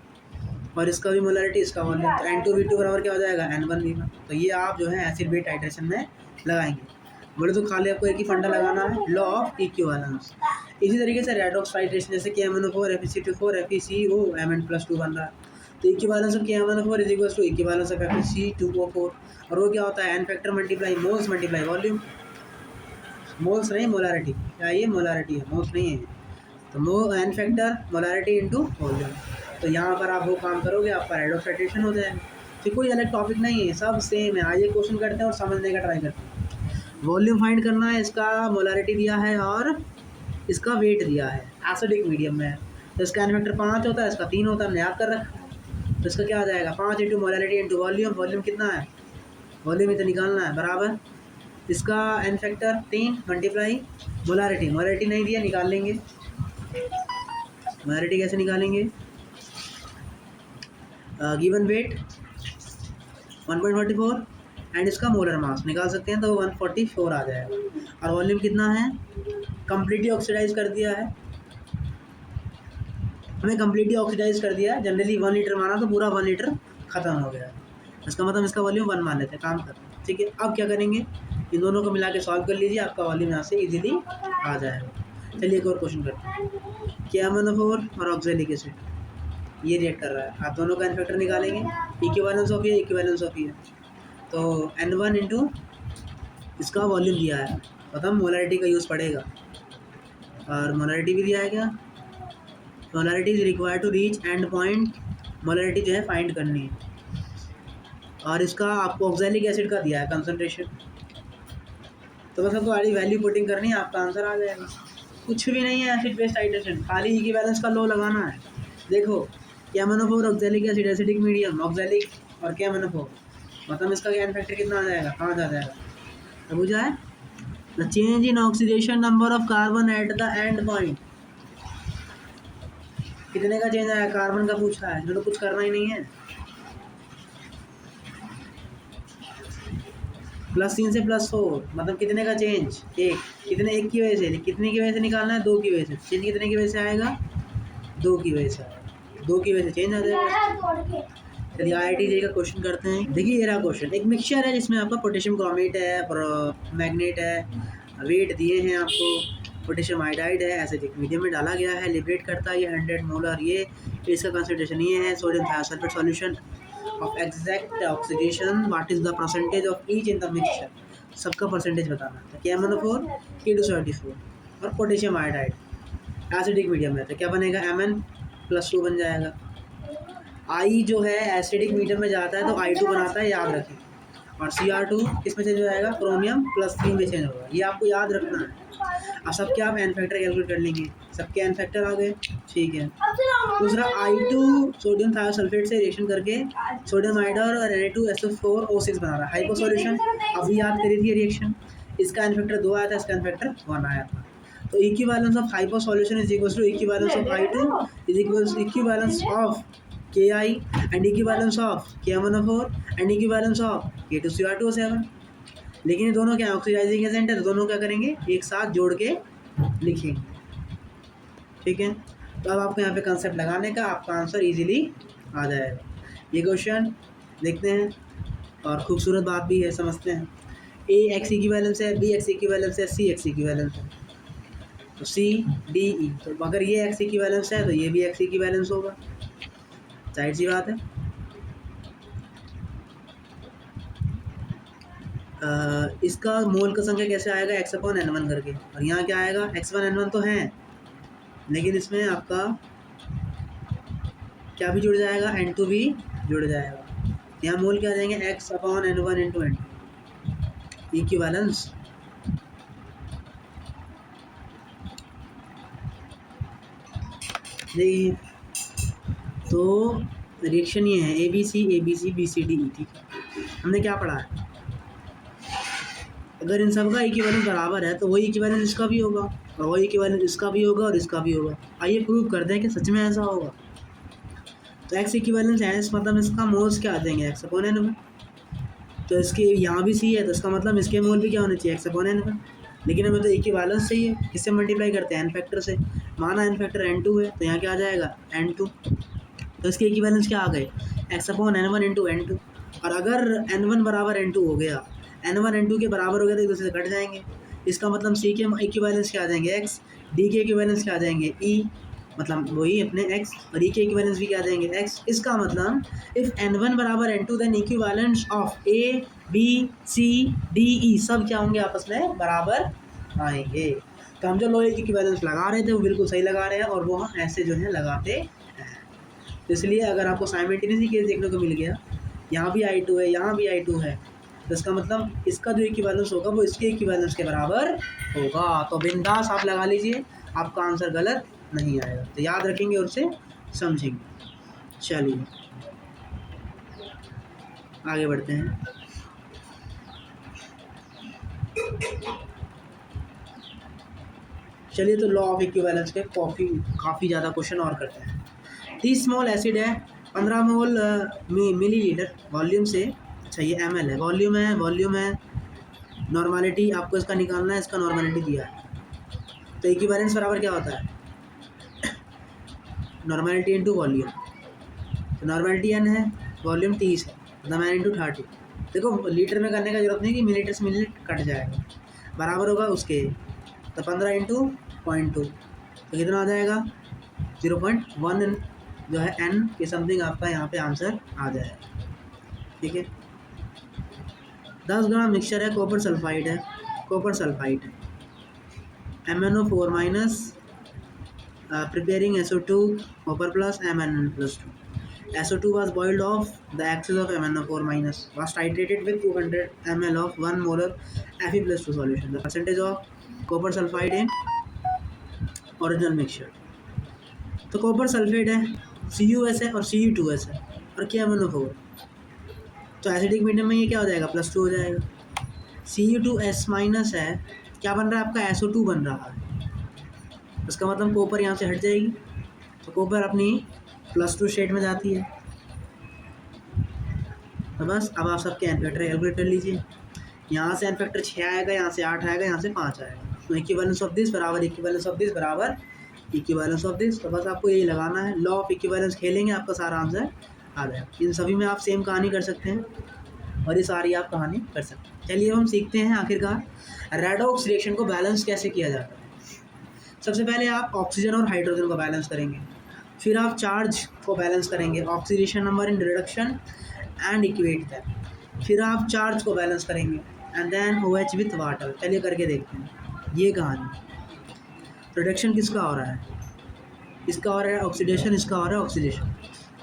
और इसका भी मोलारिटी, इसका वॉल्यूम। तो N2V2 बराबर क्या हो जाएगा, N1V1। तो ये आप जो है एसिड बेस टाइट्रेशन में लगाएंगे। बोले तो खाली आपको एक ही फंडा लगाना है, लॉ ऑफ इक्विवेलेंस। इसी तरीके से रेडॉक्स टाइट्रेशन, जैसे कि MnO4 FeC2 FeCO Mn+2 बन रहा है, तो equivalence of MnO4 is equal to equivalence of FeC2O4, और वो क्या होता है, n factor multiply moles multiply volume, moles नहीं मोलारिटी, क्या ये मोलारिटी है, मोल्स नहीं है। तो n factor molarity into volume. तो यहाँ पर आप वो काम करोगे, आपका रेडॉक्स टाइट्रेशन हो जाएगा। तो कोई अलग टॉपिक नहीं है, सब सेम है। आइए क्वेश्चन करते हैं और समझने का ट्राई करते हैं। वॉल्यूम फाइंड करना है, इसका मोलारिटी दिया है और इसका वेट दिया है, एसिडिक मीडियम में है। तो इसका एन फैक्टर 5 होता है, इसका 3 होता है, हमने याद कर रखा है। तो इसका क्या आ जाएगा, 5 into molarity into volume, volume कितना है, वॉल्यूम इतना निकालना है, बराबर इसका n factor 3 multiply molarity, molarity नहीं दिया, निकाल लेंगे। मोलारिटी कैसे निकालेंगे, गिवन वेट 1.44 एंड इसका मोलर मास निकाल सकते हैं, तो 144 आ जाएगा। और वॉल्यूम कितना है, कम्प्लीटली ऑक्सीडाइज कर दिया है, हमें कम्प्लीटली ऑक्सीडाइज कर दिया है। जनरली 1 लीटर माना तो पूरा 1 लीटर खत्म हो गया है, इसका मतलब इसका वॉल्यूम 1 मान लेते हैं, काम करते हैं। ठीक है, अब क्या करेंगे, इन दोनों को मिला के सॉल्व कर लीजिए, आपका वॉल्यूम यहाँ से इजीली आ जाएगा। चलिए एक और क्वेश्चन करते हैं। क्या MnO4 और ऑक्सैलिक एसिड ये रिएक्ट कर रहा है, आप दोनों का एन फैक्टर निकालेंगे, इक्विवेलेंस ऑफ ये, इक्विवेलेंस ऑफ ये। तो N1 इंटू इसका वॉल्यूम दिया है, मतलब मोलारिटी का यूज़ पड़ेगा, और मोलारिटी भी दिया है क्या, molarity is required to reach end point, molarity जो है फाइंड करनी है। और इसका आपको ऑक्सैलिक एसिड का दिया है कंसंट्रेशन, तो बस आपको वाली वैल्यू पुटिंग करनी है, आपका आंसर आ जाएगा। कुछ भी नहीं है एसिड बेस टाइट्रेशन, खाली इक्विवेलेंस का लॉ लगाना है। देखो MnO4 oxalic acid, acidic medium, oxalic और MnO4, मतलब इसका एन फैक्टर कितना आ जाएगा, 5 आ जाएगा। तो बुझा है, the change in oxidation number of carbon at the end point, कितने का चेंज आया, कार्बन का पूछ रहा है, जो तो कुछ करना ही नहीं है। +3 से +4 मतलब कितने का चेंज, एक, कितने, एक की वजह से, कितने की वजह से निकालना है, 2 की वजह से। चेंज कितने की वजह से आएगा, 2 की वजह से आएगा, 2 की वजह से चेंज आ जाएगा। चलिए IIT का क्वेश्चन करते हैं। देखिए ये रहा क्वेश्चन, एक मिक्सचर है जिसमें आपका पोटेशियम क्रोमेट है, मैग्नेट है, वेट दिए हैं आपको, पोटेशियम आयोडाइड है, एसिडिक मीडियम में डाला गया है, लिबरेट करता है ये 100 मोलर, ये इसका कंसंट्रेशन ये है। Sodium thiosulphate solution of exact oxidation, what is the percentage of each in the mixture, सबका परसेंटेज बताना है। क्या MnO4 K274 और पोटेशियम आयोडाइड एसिडिक मीडियम में, तो क्या बनेगा, Mn+2 बन जाएगा। I जो है एसिडिक मीडियम में जाता है तो I2 बनाता है, याद रखें। और Cr2 किस में चेंज हो जाएगा, क्रोमियम +3 में चेंज होगा। ये आपको याद रखना है। अब सबके आप एन फैक्टर कैलकुलेट कर लेंगे, सबके एन फैक्टर आ गए, ठीक है। दूसरा I2 सोडियम थायोसल्फेट से रिएक्शन करके सोडियम आयोडाइड और Na2SO4O6 बना रहा है, हाइपो सॉल्यूशन। अभी याद करी थी रिएक्शन, इसका एन फैक्टर 2 आया था, इसका एन फैक्टर 1 आया था। तो equivalence of hypo solution is equal to equivalence of I2 is equal to equivalence of Ki and equivalence of K1O4 and equivalence of K2Cr2O7। लेकिन ये दोनों क्या ऑक्सीडाइजिंग एजेंट है, तो दोनों क्या करेंगे, एक साथ जोड़ के लिखेंगे, ठीक है। तो अब आपको यहाँ पे कंसेप्ट लगाने का, आपका आंसर इजीली आ जाएगा। ये क्वेश्चन देखते हैं, और खूबसूरत बात भी है, समझते हैं। ए एक्स इक्विवेलेंस है, बी एक्स इक्विवेलेंस है, सी एक्स इक्विवेलेंस है, तो सी डी ई। तो अगर ये एक्स इक्विवेलेंस है तो ये भी एक्स इक्विवेलेंस होगा, जाहिर सी बात है। इसका मोल का संख्या कैसे आएगा, x/n1 करके, और यहाँ क्या आएगा, x1n1 तो है, लेकिन इसमें आपका क्या भी जुड़ जाएगा, n2 भी जुड़ जाएगा। यहाँ मोल क्या आ जाएंगे, x/n1 इंटू n, इक्विवेलेंस। देखिए तो रिएक्शन ये है ABC ABC BCD E, ठीक है। हमने क्या पढ़ा है, अगर इन सब का इक्विवेलेंस बराबर है तो वही इक्विवेलेंस इसका भी होगा, और वही इक्विवेलेंस इसका भी होगा, और इसका भी होगा। आइए प्रूव कर दें कि सच में ऐसा होगा। तो एक्स इक्विवेलेंस है, इस मतलब इसका मोल्स क्या आ जाएंगे, x/n1। तो इसके यहाँ भी सी है, तो इसका मतलब इसके मोल भी क्या होने चाहिए, x/n1। लेकिन हमें तो इक्विवेलेंस चाहिए, किससे मल्टीप्लाई करते हैं, एन फैक्टर से। माना एन फैक्टर n2 है, तो यहाँ क्या आ जाएगा, n2। तो इसके इक्विवेलेंस क्या आ गए, x/n1 इंटू n2। और अगर n1 बराबर n2 हो गया, n1 n2 के बराबर हो गया, तो एक दूसरे से कट जाएंगे। इसका मतलब सी के इक्विवेलेंस क्या आ जाएंगे, x, डी के इक्विवेलेंस क्या आ जाएंगे, e, मतलब वही अपने x, और e के इक्विवेलेंस भी क्या आ जाएंगे, x। इसका मतलब इफ़ n1 बराबर n2 then equivalence of a b c d e सब क्या होंगे, आपस में बराबर आएंगे। तो हम जो लोहे की इक्विवेलेंस लगा रहे थे वो बिल्कुल सही लगा रहे हैं, और वो हम ऐसे जो है लगाते हैं। तो इसलिए अगर आपको साइमल्टेनियसली केस देखने को मिल गया, यहाँ भी I2 है, यहाँ भी I2 है, तो इसका मतलब इसका जो इक्विवेलेंस होगा वो इसके इक्विवेलेंस के बराबर होगा। तो बिंदास आप लगा लीजिए, आपका आंसर गलत नहीं आएगा। तो याद रखेंगे और उसे समझेंगे। चलिए आगे बढ़ते हैं। चलिए तो लॉ ऑफ इक्विवेलेंस के काफ़ी ज़्यादा क्वेश्चन और करते हैं। 30 स्मॉल एसिड है, 15 मोल मिलीलीटर वॉल्यूम से, अच्छा ये ml है, वॉल्यूम है, नॉर्मलिटी आपको इसका निकालना है, इसका नॉर्मलिटी दिया है। तो इक्विवेलेंस बराबर क्या होता है, नॉर्मलिटी इंटू वॉल्यूम। तो नॉर्मलिटी n है, वॉल्यूम 30 है, मतलब n इंटू 30। देखो लीटर में करने का जरूरत नहीं कि मिलीलीटर से मिलीलीटर कट जाएगा, बराबर होगा उसके। तो 15 इंटू 0.2, तो कितना आ जाएगा, 0.1 जो है n के समथिंग आपका यहाँ पे आंसर आ जाएगा, ठीक है। 10 ग्राम मिक्सचर है, कॉपर सल्फाइड है, MnO4 minus preparing SO2 copper plus Mn+2. SO2 was boiled off the excess of MnO4 minus was titrated with 200 ml of 1 molar Fe+2 solution. The percentage of copper sulfide in original mixture. तो copper sulphate है, CuS है और Cu2S है, और KMnO4। तो acidic medium में ये क्या हो जाएगा, +2 हो जाएगा। Cu2S माइनस है, क्या बन रहा है आपका, SO2 बन रहा है। इसका मतलब कॉपर यहाँ से हट जाएगी, तो कॉपर अपनी +2 स्टेट में जाती है। तो बस अब आप सबके एन फैक्टर कैलकुलेट कर लीजिए। यहाँ से एन फैक्टर 6 आएगा, यहाँ से 8 आएगा, यहाँ से 5 आएगा। तो इक्विवेलेंस ऑफ दिस बराबर इक्विवेलेंस ऑफ दिस बराबर इक्विवेलेंस ऑफ दिस। तो बस आपको यही लगाना है, लॉ ऑफ इक्विवेलेंस खेलेंगे, आपका सारा आंसर आ जाएगा। इन सभी में आप सेम कहानी कर सकते हैं, और ये सारी आप कहानी कर सकते हैं। चलिए हम सीखते हैं आखिरकार रेडॉक्स रिएक्शन को बैलेंस कैसे किया जाता है। सबसे पहले आप ऑक्सीजन और हाइड्रोजन को बैलेंस करेंगे, फिर आप चार्ज को बैलेंस करेंगे, oxidation number in reduction and equate that. फिर आप चार्ज को बैलेंस करेंगे and then OH with water. चलिए करके देखते हैं ये कहानी। रिडक्शन किसका हो रहा है, इसका हो रहा है ऑक्सीडेशन, इसका हो रहा है ऑक्सीडेशन।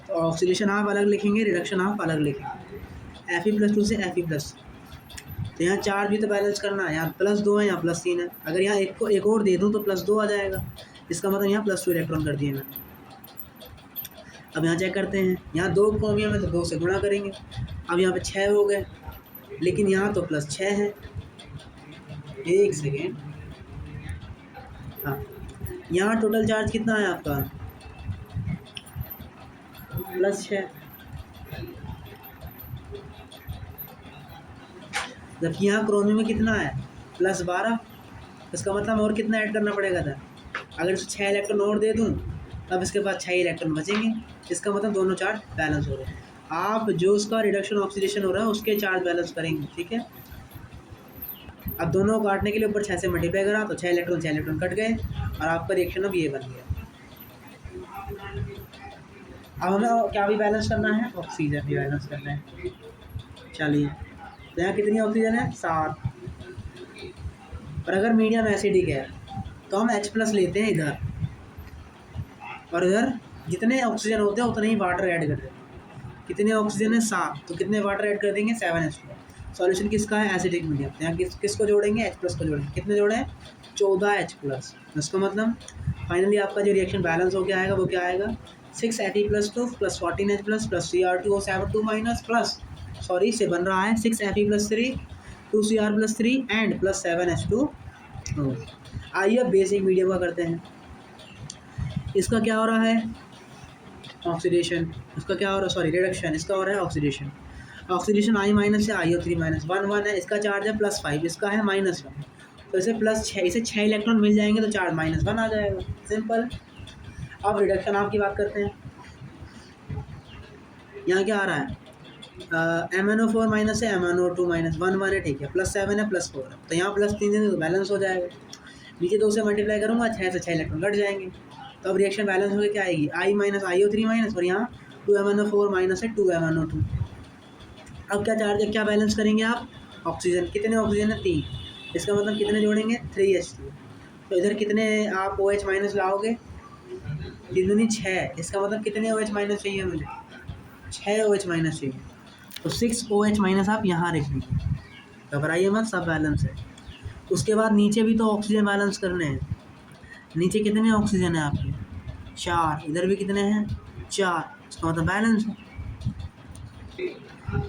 तो ऑक्सीडेशन आप अलग लिखेंगे, रिडक्शन आप अलग लिखेंगे। Fe+2 से Fe+, तो यहाँ चार्ज भी तो बैलेंस करना है, यहाँ +2 है, यहाँ +3 है। अगर यहाँ एक को एक और दे दूँ तो +2 आ जाएगा, इसका मतलब यहाँ +2 इलेक्ट्रॉन कर दिए मैंने। अब यहाँ चेक करते हैं, यहाँ 2 क्रोमियम है तो 2 से गुणा करेंगे। अब यहाँ पे 6 हो गए, लेकिन यहाँ तो +6 है। एक सेकेंड, हाँ, यहाँ टोटल चार्ज कितना है आपका? +6, जबकि यहाँ क्रोमियम में कितना है? +12। इसका मतलब और कितना ऐड करना पड़ेगा था? अगर इसे 6 इलेक्ट्रॉन और दे दूँ तब इसके पास 6 इलेक्ट्रॉन बचेंगे। इसका मतलब दोनों चार्ज बैलेंस हो रहे हैं। आप जो उसका रिडक्शन ऑक्सीडेशन हो रहा है उसके चार्ज बैलेंस करेंगे, ठीक है। अब दोनों को काटने के लिए ऊपर 6 से मल्टीप्लाई करा तो 6 इलेक्ट्रॉन कट गए और आपका रिएक्शन अब ये बन गया। अब हमें क्या भी बैलेंस करना है? ऑक्सीजन भी बैलेंस करना है। चलिए, तो यहाँ कितनी ऑक्सीजन है? 7। और अगर मीडियम एसिडिक है तो हम H+ लेते हैं इधर, और इधर जितने ऑक्सीजन होते हैं उतने ही वाटर ऐड कर देते हैं। कितने ऑक्सीजन है? 7, तो कितने वाटर ऐड कर देंगे? 7H2। सॉल्यूशन किसका है? Acidic medium. यहाँ किसको जोड़ेंगे? H+ को जोड़ेंगे। कितने जोड़े हैं? 14H+। इसका मतलब फाइनली आपका जो रिएक्शन बैलेंस हो गया आएगा वो क्या आएगा? 6Fe+2 + 14H+ + Cr2O7 2- plus, sorry, से बन रहा है 6Fe+3 2Cr+3 एंड +7H2। आइए अब बेसिक मीडियम का करते हैं। इसका क्या हो रहा है? ऑक्सीडेशन। इसका क्या हो रहा है? Sorry, reduction. इसका हो रहा है ऑक्सीडेशन। ऑक्सीडेशन I- से IO3- 1 है। इसका चार्ज है +5, इसका है -1। तो इसे +6, इसे 6 इलेक्ट्रॉन मिल जाएंगे तो चार्ज -1 आ जाएगा, सिंपल। अब रिडक्शन आपकी बात करते हैं। यहाँ क्या आ रहा है? MnO4- से MnO2- 1 है, ठीक है। +7 है, +4 है, तो यहाँ +3 है तो बैलेंस हो जाएगा। नीचे 2 से मल्टीप्लाई करूँगा, 6 से 6 इलेक्ट्रॉन घट जाएंगे, तो अब रिएक्शन बैलेंस होकर क्या आएगी? I- IO3- और यहाँ 2MnO4- है 2MnO2। अब क्या चार्ज है, क्या बैलेंस करेंगे आप? ऑक्सीजन। कितने ऑक्सीजन है? 3। इसका मतलब कितने जोड़ेंगे? 3H2। तो इधर कितने आप OH- लाओगे? 3 दूनी 6। इसका मतलब कितने OH- चाहिए मुझे? 6 OH- चाहिए, तो 6 OH- आप यहाँ रख दीजिए। घबराइए मत, सब बैलेंस है। उसके बाद नीचे भी तो ऑक्सीजन बैलेंस करने हैं। नीचे कितने ऑक्सीजन है आपके? 4। इधर भी कितने हैं? 4। इसका मतलब बैलेंस है।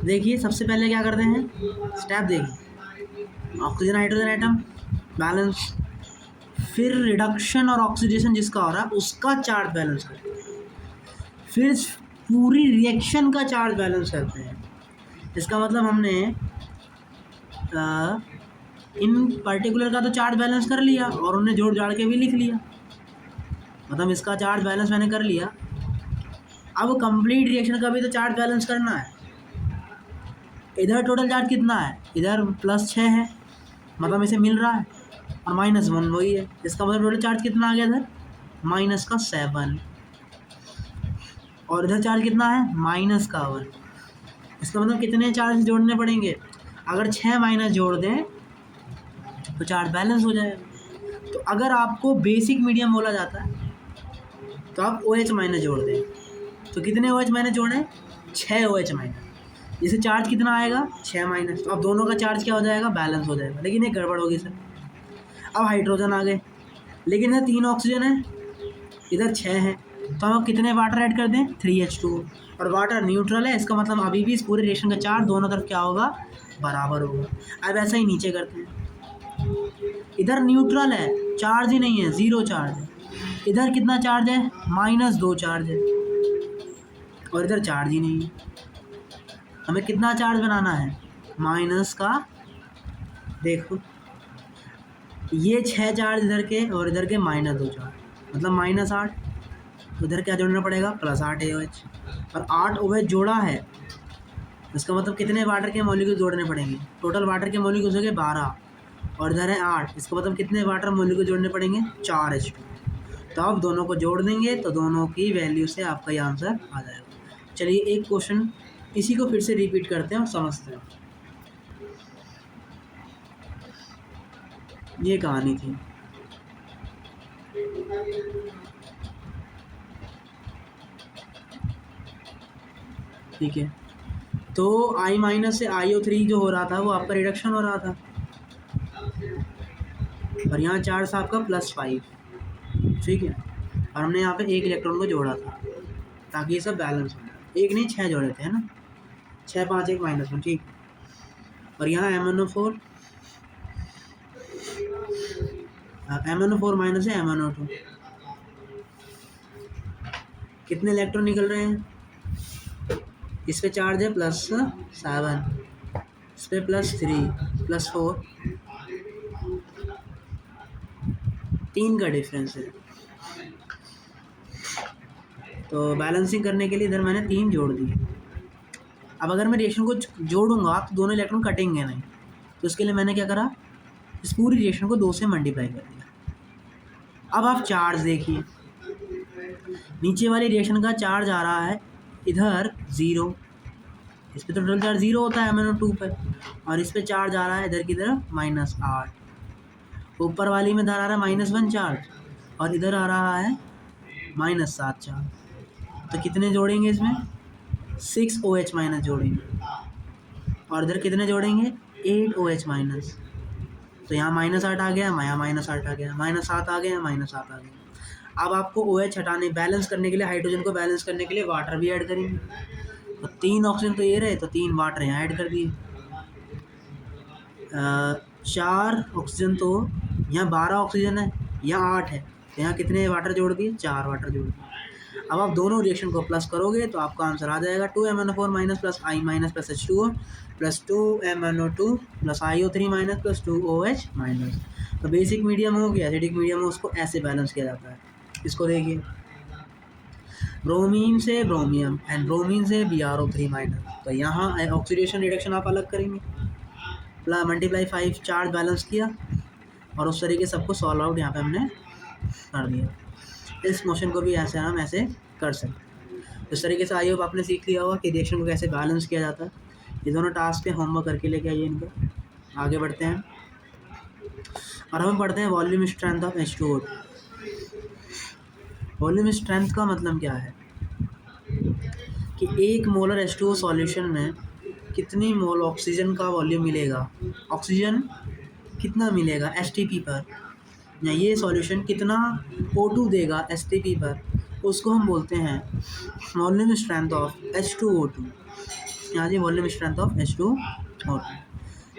देखिए, सबसे पहले क्या करते हैं? स्टेप देखिए, ऑक्सीजन हाइड्रोजन एटम बैलेंस, फिर रिडक्शन और ऑक्सीडेशन जिसका हो रहा है उसका चार्ज बैलेंस करते हैं, फिर पूरी रिएक्शन का चार्ज बैलेंस करते हैं। इसका मतलब हमने इन पर्टिकुलर का तो चार्ज बैलेंस कर लिया और उन्हें जोड़ जाड़ के भी लिख लिया, मतलब इसका चार्ज बैलेंस मैंने कर लिया। अब कंप्लीट रिएक्शन का भी तो चार्ज बैलेंस करना है। इधर टोटल चार्ज कितना है? इधर +6 है, मतलब इसे मिल रहा है, और -1 वही है। इसका मतलब टोटल चार्ज कितना आ गया इधर? -7। और इधर चार्ज कितना है? -1। इसका मतलब कितने चार्ज जोड़ने पड़ेंगे? अगर 6 माइनस जोड़ दें तो चार्ज बैलेंस हो जाएगा। तो अगर आपको बेसिक मीडियम बोला जाता है तो आप OH- जोड़ दें, तो कितने OH- जोड़ें? 6 OH-। इसे चार्ज कितना आएगा? 6-, तो अब दोनों का चार्ज क्या हो जाएगा? बैलेंस हो जाएगा। लेकिन एक गड़बड़ होगी सर, अब हाइड्रोजन आ गए, लेकिन इधर 3 ऑक्सीजन है, इधर 6 है, तो हम कितने वाटर ऐड कर दें? 3H2। और वाटर न्यूट्रल है, इसका मतलब अभी भी इस पूरे रिएक्शन का चार्ज दोनों तरफ क्या होगा? बराबर होगा। अब ऐसा ही नीचे करते हैं, इधर न्यूट्रल है, चार्ज ही नहीं है, 0 चार्ज है। इधर कितना चार्ज है? -2 चार्ज है, और इधर चार्ज ही नहीं है। हमें कितना चार्ज बनाना है? माइनस का, देखो ये 6 चार्ज इधर के और इधर के -2 चार्ज, मतलब -8। उधर क्या जोड़ना पड़ेगा? +8 OH, और 8 OH जोड़ा है, इसका मतलब कितने वाटर के मॉलिक्यूल जोड़ने पड़ेंगे? टोटल वाटर के मॉलिक्यूल हो गए 12, और इधर है 8, इसका मतलब कितने वाटर मॉलिक्यूल जोड़ने पड़ेंगे? 4H2। तो आप दोनों को जोड़ देंगे तो दोनों की वैल्यू से आपका ये आंसर आ जाएगा। चलिए एक क्वेश्चन इसी को फिर से रिपीट करते हैं और समझते हैं। ये कहानी थी। ठीक है, तो I माइनस से IO3 जो हो रहा था वो आपका रिडक्शन हो रहा था, और यहाँ चार्ज था आपका +5, ठीक है। और हमने यहाँ पे एक इलेक्ट्रॉन को जोड़ा था ताकि ये सब बैलेंस हो जाए। एक नहीं 6 जोड़े थे, है ना, 6 5 1 -1, ठीक। और यहाँ MnO4 माइनस है MnO2, कितने इलेक्ट्रॉन निकल रहे हैं? इस पे चार्ज है +7, इस पे +3 +4, 3 का डिफरेंस है। तो बैलेंसिंग करने के लिए इधर मैंने 3 जोड़ दिए। अब अगर मैं रिएक्शन को जोड़ूंगा तो दोनों इलेक्ट्रॉन कटेंगे नहीं, तो इसके लिए मैंने क्या करा, इस पूरी रिएक्शन को 2 से मल्टीप्लाई कर दिया। अब आप चार्ज देखिए, नीचे वाली रिएक्शन का चार्ज आ रहा है इधर 0, इस पे तो टोटल चार्ज 0 होता है MnO2 पर, और इस पे चार्ज आ रहा है इधर की तरफ -8। ऊपर वाली में इधर आ रहा है -1 चार्ज, और इधर आ रहा है -7 चार्ज। तो कितने जोड़ेंगे इसमें? 6 OH माइनस जोड़ेंगे, और इधर कितने जोड़ेंगे? 8 OH माइनस। तो यहाँ -8 आ गया, यहाँ -8 आ गया, -7 आ गया, -7 आ गया। अब आपको OH हटाने, बैलेंस करने के लिए, हाइड्रोजन को बैलेंस करने के लिए वाटर भी ऐड करेंगे। तो 3 ऑक्सीजन तो ये रहे, तो 3 वाटर यहाँ ऐड कर दिए। 4 ऑक्सीजन, तो यहाँ 12 ऑक्सीजन है, यहाँ 8 है, तो यहाँ कितने वाटर जोड़ दिए? 4 वाटर जोड़ दिए। अब आप दोनों रिएक्शन को प्लस करोगे तो आपका आंसर आ जाएगा 2MnO4 minus plus I minus plus H2O plus 2MnO2 plus IO3 minus plus 2OH minus. तो बेसिक मीडियम हो गया, एसिडिक मीडियम हो, उसको ऐसे बैलेंस किया जाता है। इसको देखिए, ब्रोमीन से ब्रोमियम एंड ब्रोमीन से BrO3 माइनस। तो यहाँ ऑक्सीडेशन रिडक्शन आप अलग करेंगे, मल्टीप्लाई 5, चार्ज बैलेंस किया, और उस तरीके सबको सॉल्व आउट यहाँ पे हमने कर दिया। इस मोशन को भी ऐसे हम ऐसे कर सकते। इस तरीके से आई होप आपने सीख लिया होगा कि रिएक्शन को कैसे बैलेंस किया जाता है। ये दोनों टास्क है, होमवर्क करके लेके आइए इनको। आगे बढ़ते हैं और हम पढ़ते हैं volume strength of H2O। Volume strength का मतलब क्या है कि 1 मोलर H2O सॉल्यूशन में कितनी मोल ऑक्सीजन का वॉल्यूम मिलेगा, ऑक्सीजन कितना मिलेगा STP पर, या ये सॉल्यूशन कितना O2 देगा STP पर, उसको हम बोलते हैं वॉल्यूम स्ट्रेंथ ऑफ H2O2। यहाँ जी वॉल्यूम स्ट्रेंथ ऑफ H2O2।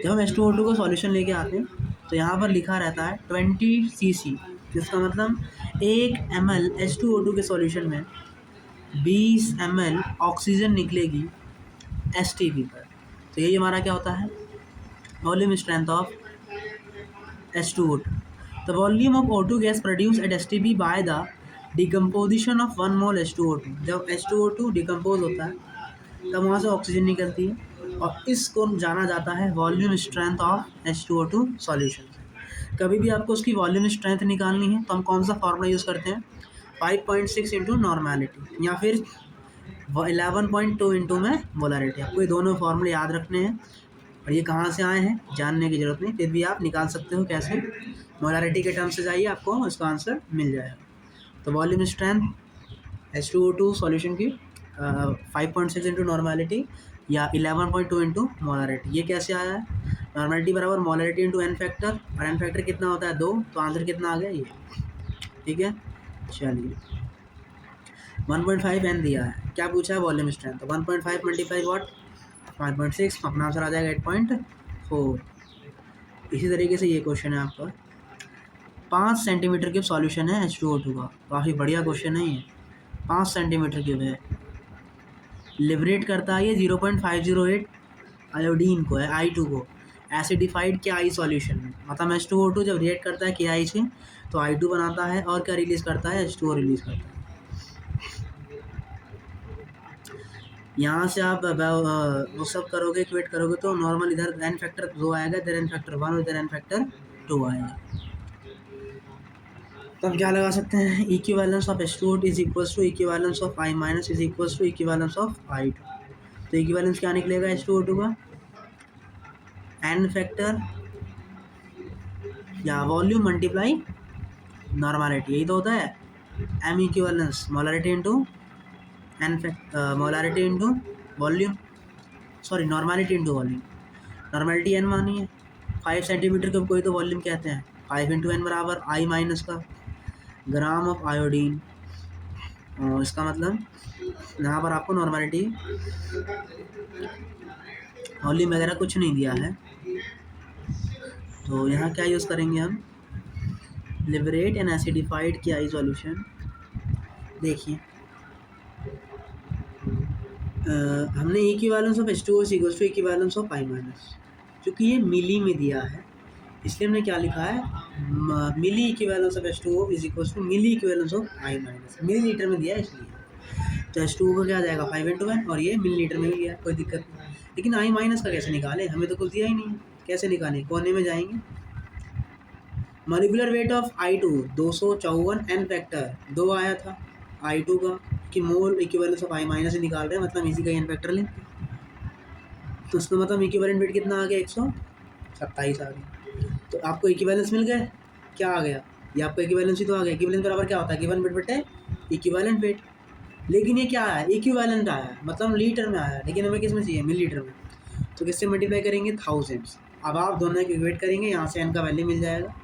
जब हम H2O2 को सॉल्यूशन लेके आते हैं तो यहाँ पर लिखा रहता है 20 cc, जिसका मतलब 1 ml H2O2 के सॉल्यूशन में 20 ml ऑक्सीजन निकलेगी STP पर। तो यही हमारा क्या होता है, volume strength of H2O2। The volume of O2 gas produced at STP by the decomposition of 1 mole H2O2। जब H2O2 डिकम्पोज होता है तब वहाँ से ऑक्सीजन निकलती है, और इसको जाना जाता है volume strength of H2O2 solution. कभी भी आपको उसकी वॉल्यूम स्ट्रेंथ निकालनी है तो हम कौन सा फार्मूला यूज़ करते हैं, 5.6 इंटू नॉर्मेलिटी या फिर 11.2 इंटू में मोलरिटी। आपको ये दोनों फार्मूले याद रखने हैं, और ये कहाँ से आए हैं जानने की ज़रूरत नहीं, फिर भी आप निकाल सकते हो कैसे। मोलारिटी के टर्म से जाइए, आपको इसका आंसर मिल जाएगा। तो वॉल्यूम स्ट्रेंथ H2O2 सॉल्यूशन की 5.6 इंटू नॉर्मेलिटी या 11.2 इंटू मोलारिटी। ये कैसे आया है, नॉर्मेलिटी बराबर मोलारिटी इंटू एन फैक्टर, और एन फैक्टर कितना होता है 2, तो आंसर कितना आ गया ये, ठीक है। चलिए 1.5 एन दिया है, क्या पूछा है वॉल्यूम स्ट्रेंथ, तो 1.5 मल्टीप्लाई वॉट 5.6, अपना आंसर आ जाएगा 8.4। इसी तरीके से ये क्वेश्चन है आपका 5 सेंटीमीटर क्यूब सॉल्यूशन है H2O2 का, काफ़ी बढ़िया क्वेश्चन है ये। 5 सेंटीमीटर क्यूब है, लिबरेट करता है ये 0.508 आयोडीन को है, I2 को, एसिडिफाइड KI सॉल्यूशन में। मतलब H2O2 जब रिएक्ट करता है KI से तो I2 बनाता है, और क्या रिलीज़ करता है, H2O रिलीज़ करता है। यहाँ से आप वो सब करोगे, इक्वेट करोगे तो नॉर्मल इधर एन फैक्टर 2 आएगा, इधर एन फैक्टर 1 और इधर एन फैक्टर 2 आएगा। तो हम क्या लगा सकते हैं, equivalence of H2O is equals to equivalence of I minus is equals to equivalence of I2। तो इक्विवेलेंस क्या निकलेगा H2O2 का, एन फैक्टर या वॉल्यूम मल्टीप्लाई नॉर्मलिटी, यही तो होता है। M equivalence molarity into n factor, molarity into volume, sorry normality into volume, normality n मानी है, 5 सेंटीमीटर को कोई तो वॉल्यूम कहते हैं, 5 इंटू एन बराबर आई माइनस का ग्राम ऑफ आयोडीन। इसका मतलब यहाँ पर आपको नॉर्मैलिटी वॉल्यूम वगैरह कुछ नहीं दिया है, तो यहाँ क्या यूज़ करेंगे हम, लिबरेट एन एसिडिफाइड की आई सॉल्यूशन। देखिए हमने equivalence of H2O is equals to equivalence of I minus, क्योंकि ये मिली में दिया है इसलिए हमने क्या लिखा है, milli equivalence of H2O is equals to milli equivalence of I minus, milli litre में दिया है इसलिए, तो H2O का क्या आ जाएगा 5 इंटू एन, और ये मिली लीटर में भी दिया है, कोई दिक्कत नहीं। लेकिन I माइनस का कैसे निकाले, हमें तो कुछ दिया ही नहीं है, कैसे निकालें, कोने में जाएंगे, molecular weight of I2 254 n factor 2 आया था I2 का, कि mole equivalence of I minus ही निकाल रहे हैं, मतलब इसी का एन फैक्टर लें, तो उसका मतलब इक्विवेलेंट वेट कितना आ गया 127 आ गया। तो आपको इक्विवेलेंस मिल गए, क्या आ गया, ये आपको इक्विवेलेंस ही तो आ गया, इक्विवेलेंस बराबर क्या होता है, गिवन वेट बटे इक्विवेलेंट वेट। लेकिन ये क्या आया, इक्विवेलेंट आया, मतलब लीटर में आया, लेकिन हमें किस में चाहिए, मिली लीटर में, तो किससे मल्टीप्लाई करेंगे, थाउजेंड्स। अब आप दोनों की इक्वेट करेंगे, यहाँ से एन का वैल्यू मिल जाएगा,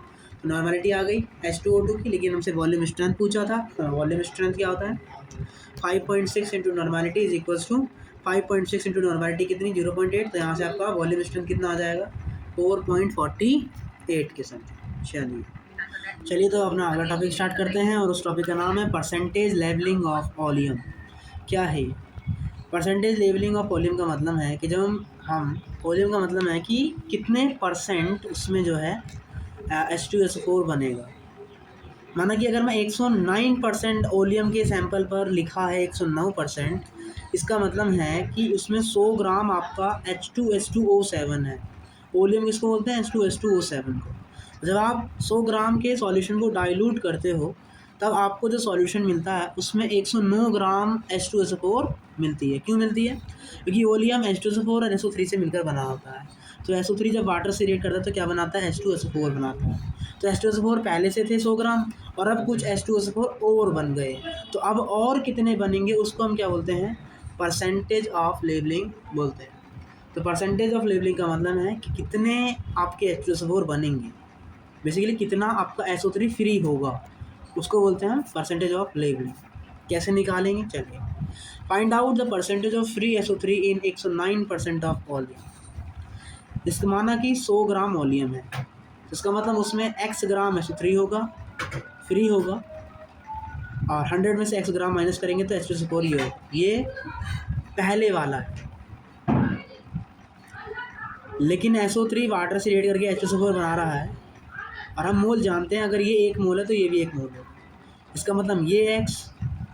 तो नॉर्मलिटी आ गई H2O2 की, लेकिन हमसे वॉल्यूम स्ट्रेंथ पूछा था, वॉल्यूम स्ट्रेंथ क्या होता है 5.6 into normality is equals to 5.6 into normality कितनी 0.8, तो यहाँ से आपका वॉल्यूम स्ट्रेंथ कितना आ जाएगा 4.48 के समथिंग। चलिए तो अपना अगला टॉपिक स्टार्ट करते हैं, और उस टॉपिक का नाम है परसेंटेज लेवलिंग ऑफ वॉल्यूम। क्या है परसेंटेज लेवलिंग ऑफ वॉल्यूम का मतलब है कि जब हम वॉल्यूम का मतलब है कि कितने परसेंट उसमें जो है H2SO4 बनेगा। माना कि अगर मैं 109% वॉल्यूम के सैंपल पर लिखा है 109%, इसका मतलब है कि उसमें 100 ग्राम आपका H2H2O7 है। वॉल्यूम किसको बोलते हैं, H2H2O7 को। जब आप 100 ग्राम के सॉल्यूशन को डाइल्यूट करते हो तब आपको जो सॉल्यूशन मिलता है उसमें 109 ग्राम H2SO4 मिलती है। क्यों मिलती है, क्योंकि वॉल्यूम H2SO4 और SO3 से मिलकर बना होता है। तो SO3 जब वाटर से रिएक्ट करता है तो क्या बनाता है, H2SO4 बनाता है। तो H2SO4 पहले से थे 100 ग्राम, और अब कुछ H2SO4 और बन गए, तो अब और कितने बनेंगे उसको हम क्या बोलते हैं, परसेंटेज ऑफ लेवलिंग बोलते हैं। तो परसेंटेज ऑफ लेवलिंग का मतलब है कि कितने आपके H2SO4 बनेंगे, बेसिकली कितना आपका SO3 फ्री होगा, उसको बोलते हैं परसेंटेज ऑफ लेवलिंग। कैसे निकालेंगे, चलिए find out the percentage of free SO3 in 109% of volume. इसका माना कि 100 ग्राम वॉल्यूम है, इसका मतलब उसमें x ग्राम SO3 होगा, फ्री होगा, और 100 में से x ग्राम माइनस करेंगे तो H2SO4 ये होगा। ये पहले वाला है, लेकिन SO3 वाटर से रिएक्ट करके H2SO4 बना रहा है, और हम मोल जानते हैं, अगर ये 1 मोल है तो ये भी 1 मोल है। इसका मतलब ये x,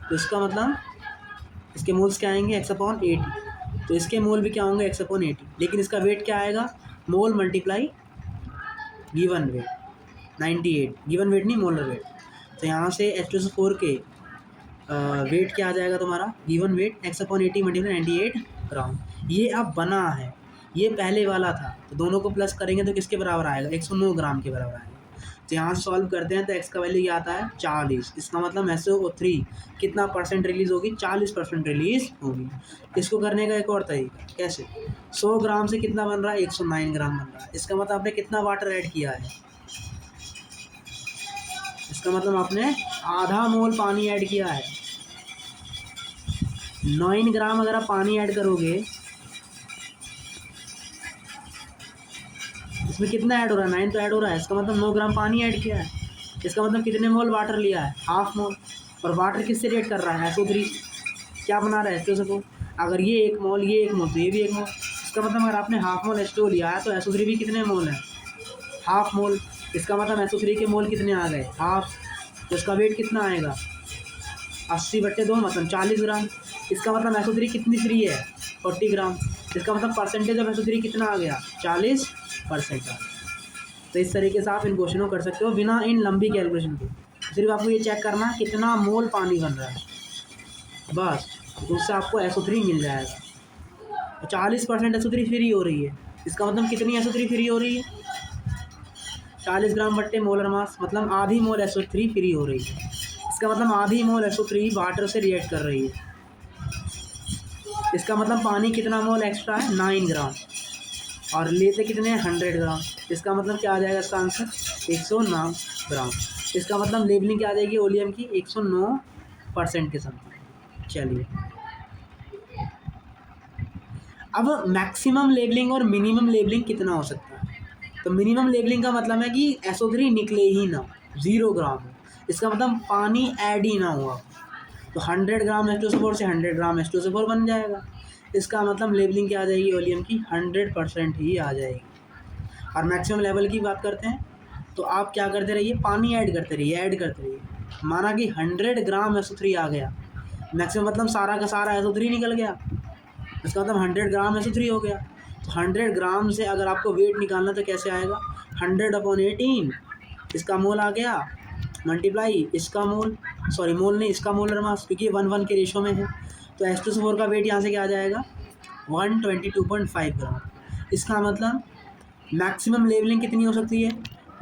तो इसका मतलब इसके मोल्स क्या आएंगे x/80, तो इसके मोल भी क्या होंगे x/80, लेकिन इसका वेट क्या आएगा, mole multiply given weight 98, given weight नहीं मोलर वेट। तो यहाँ से H2SO4 के वेट क्या आ जाएगा तुम्हारा, गिवन वेट x/80 मल्टीप्लाई 98 ग्राम। ये अब बना है, ये पहले वाला था, तो दोनों को प्लस करेंगे तो किसके बराबर आएगा, 109 ग्राम के बराबर आएगा। तो यहाँ से सॉल्व करते हैं तो x का वैल्यू क्या आता है 40। इसका मतलब SO3 कितना परसेंट रिलीज़ होगी, 40% रिलीज़ होगी। इसको करने का एक और तरीका, कैसे, 100 ग्राम से कितना बन रहा है, 109 ग्राम बन रहा है। इसका मतलब आपने कितना वाटर ऐड किया है, इसका मतलब आपने आधा मोल पानी ऐड किया है। 9 ग्राम अगर आप पानी ऐड करोगे, इसमें कितना ऐड हो रहा है, 9 तो ऐड हो रहा है, इसका मतलब 9 ग्राम पानी ऐड किया है। इसका मतलब कितने मोल वाटर लिया है, हाफ मोल, और वाटर किससे रिएक्ट कर रहा है, SO3 क्या बना रहा है H2SO4। अगर ये 1 मोल, ये 1 मोल, तो ये भी 1 मोल। इसका मतलब अगर आपने हाफ मोल H2O लिया है तो SO3 भी कितने मोल है, हाफ मोल। इसका मतलब SO3 के मोल कितने आ गए, हाफ। तो इसका वेट कितना आएगा 80/2, मतलब 40 ग्राम। इसका मतलब SO3 कितनी फ्री है, 40 ग्राम। इसका मतलब परसेंटेज ऑफ SO3 कितना आ गया, 40% आ गया। तो इस तरीके से आप इन क्वेश्चनों को कर सकते हो बिना इन लंबी कैलकुलेशन के। सिर्फ आपको ये चेक करना कितना मोल पानी बन रहा है, बस, तो उससे आपको SO3 मिल जाएगा। 40% SO3 फ्री हो रही है, इसका मतलब कितनी SO3 फ्री हो रही है, 40 ग्राम बट्टे मोलर मास, मतलब आधी मोल SO3 फ्री हो रही है। इसका मतलब आधी मोल SO3 वाटर से रिएक्ट कर रही है। इसका मतलब पानी कितना मोल एक्स्ट्रा है, 9 ग्राम, और लेते कितने हैं, 100 ग्राम। इसका मतलब क्या आ जाएगा इसका आंसर, 109 ग्राम। इसका मतलब लेबलिंग क्या आ जाएगी ओलियम की, 109% के समथिंग। चलिए, अब मैक्सिमम लेबलिंग और मिनिमम लेबलिंग कितना हो सकता है। तो मिनिमम लेबलिंग का मतलब है कि SO3 निकले ही ना, 0 ग्राम हो। इसका मतलब पानी ऐड ही ना हुआ। तो 100 ग्राम H2SO4 से 100 ग्राम H2SO4 बन जाएगा। इसका मतलब लेबलिंग क्या आ जाएगी ओलियम की, 100% ही आ जाएगी। और मैक्सिमम लेवल की बात करते हैं, तो आप क्या करते रहिए, पानी ऐड करते रहिए, ऐड करते रहिए। माना कि 100 ग्राम SO3 आ गया, मैक्सिमम मतलब सारा का सारा SO3 निकल गया, इसका मतलब 100 ग्राम SO3 हो गया। तो 100 ग्राम से अगर आपको वेट निकालना तो कैसे आएगा, 100/18, इसका मोल आ गया, मल्टीप्लाई इसका मोल, सॉरी मोल नहीं, इसका मोलर मास, क्योंकि 1:1 के रेशो में है। तो H2SO4 का वेट यहाँ से क्या आ जाएगा, 122.5 ग्राम। इसका मतलब मैक्सिमम लेवलिंग कितनी हो सकती है,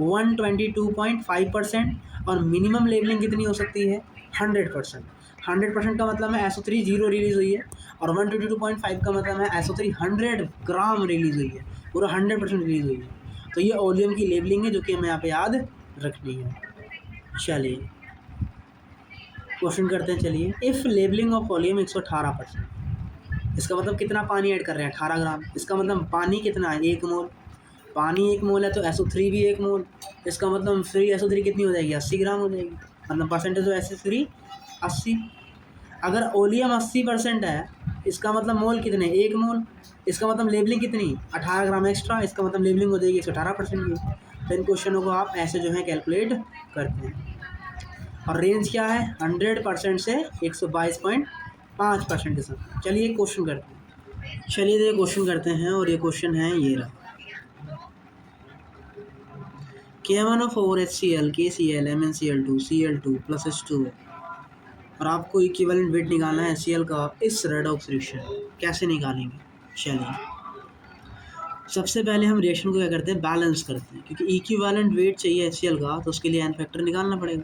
122.5%, और मिनिमम लेवलिंग कितनी हो सकती है, 100%। 100% का मतलब है SO3 0 रिलीज हुई है, और 122.5 का मतलब है SO3 100 ग्राम रिलीज हुई है, पूरा 100% रिलीज हुई है। तो ये ओलियम की लेबलिंग है जो कि हमें यहाँ पे याद रखनी है। चलिए क्वेश्चन करते हैं। चलिए, इफ़ लेबलिंग ऑफ ओलियम 118%, इसका मतलब कितना पानी ऐड कर रहे हैं, 18 ग्राम। इसका मतलब पानी कितना है, 1 मोल। पानी 1 मोल है तो SO3 भी 1 मोल। इसका मतलब फ्री SO3 कितनी हो जाएगी, 80 ग्राम हो जाएगी। मतलब परसेंटेज ऑफ SO3 80। अगर ओलियम 80% है, इसका मतलब मोल कितने, 1 मोल। इसका मतलब लेबलिंग कितनी, 18 ग्राम एक्स्ट्रा। इसका मतलब लेबलिंग हो जाएगी 118% की। तो इन क्वेश्चनों को आप ऐसे जो है कैलकुलेट करते हैं। और रेंज क्या है, 100% से 122.5% के साथ। चलिए क्वेश्चन करते हैं। चलिए ये क्वेश्चन करते हैं, और ये क्वेश्चन है ये रहा, K1O4 HCl KCl MnCl2 Cl2 plus H2 है, और आपको इक्विवेलेंट वेट निकालना है HCl का इस रेडॉक्स रिएक्शन। कैसे निकालेंगे, चलिए सबसे पहले हम रिएक्शन को क्या करते हैं, बैलेंस करते हैं, क्योंकि इक्विवेलेंट वेट चाहिए HCl का, तो उसके लिए एन फैक्टर निकालना पड़ेगा।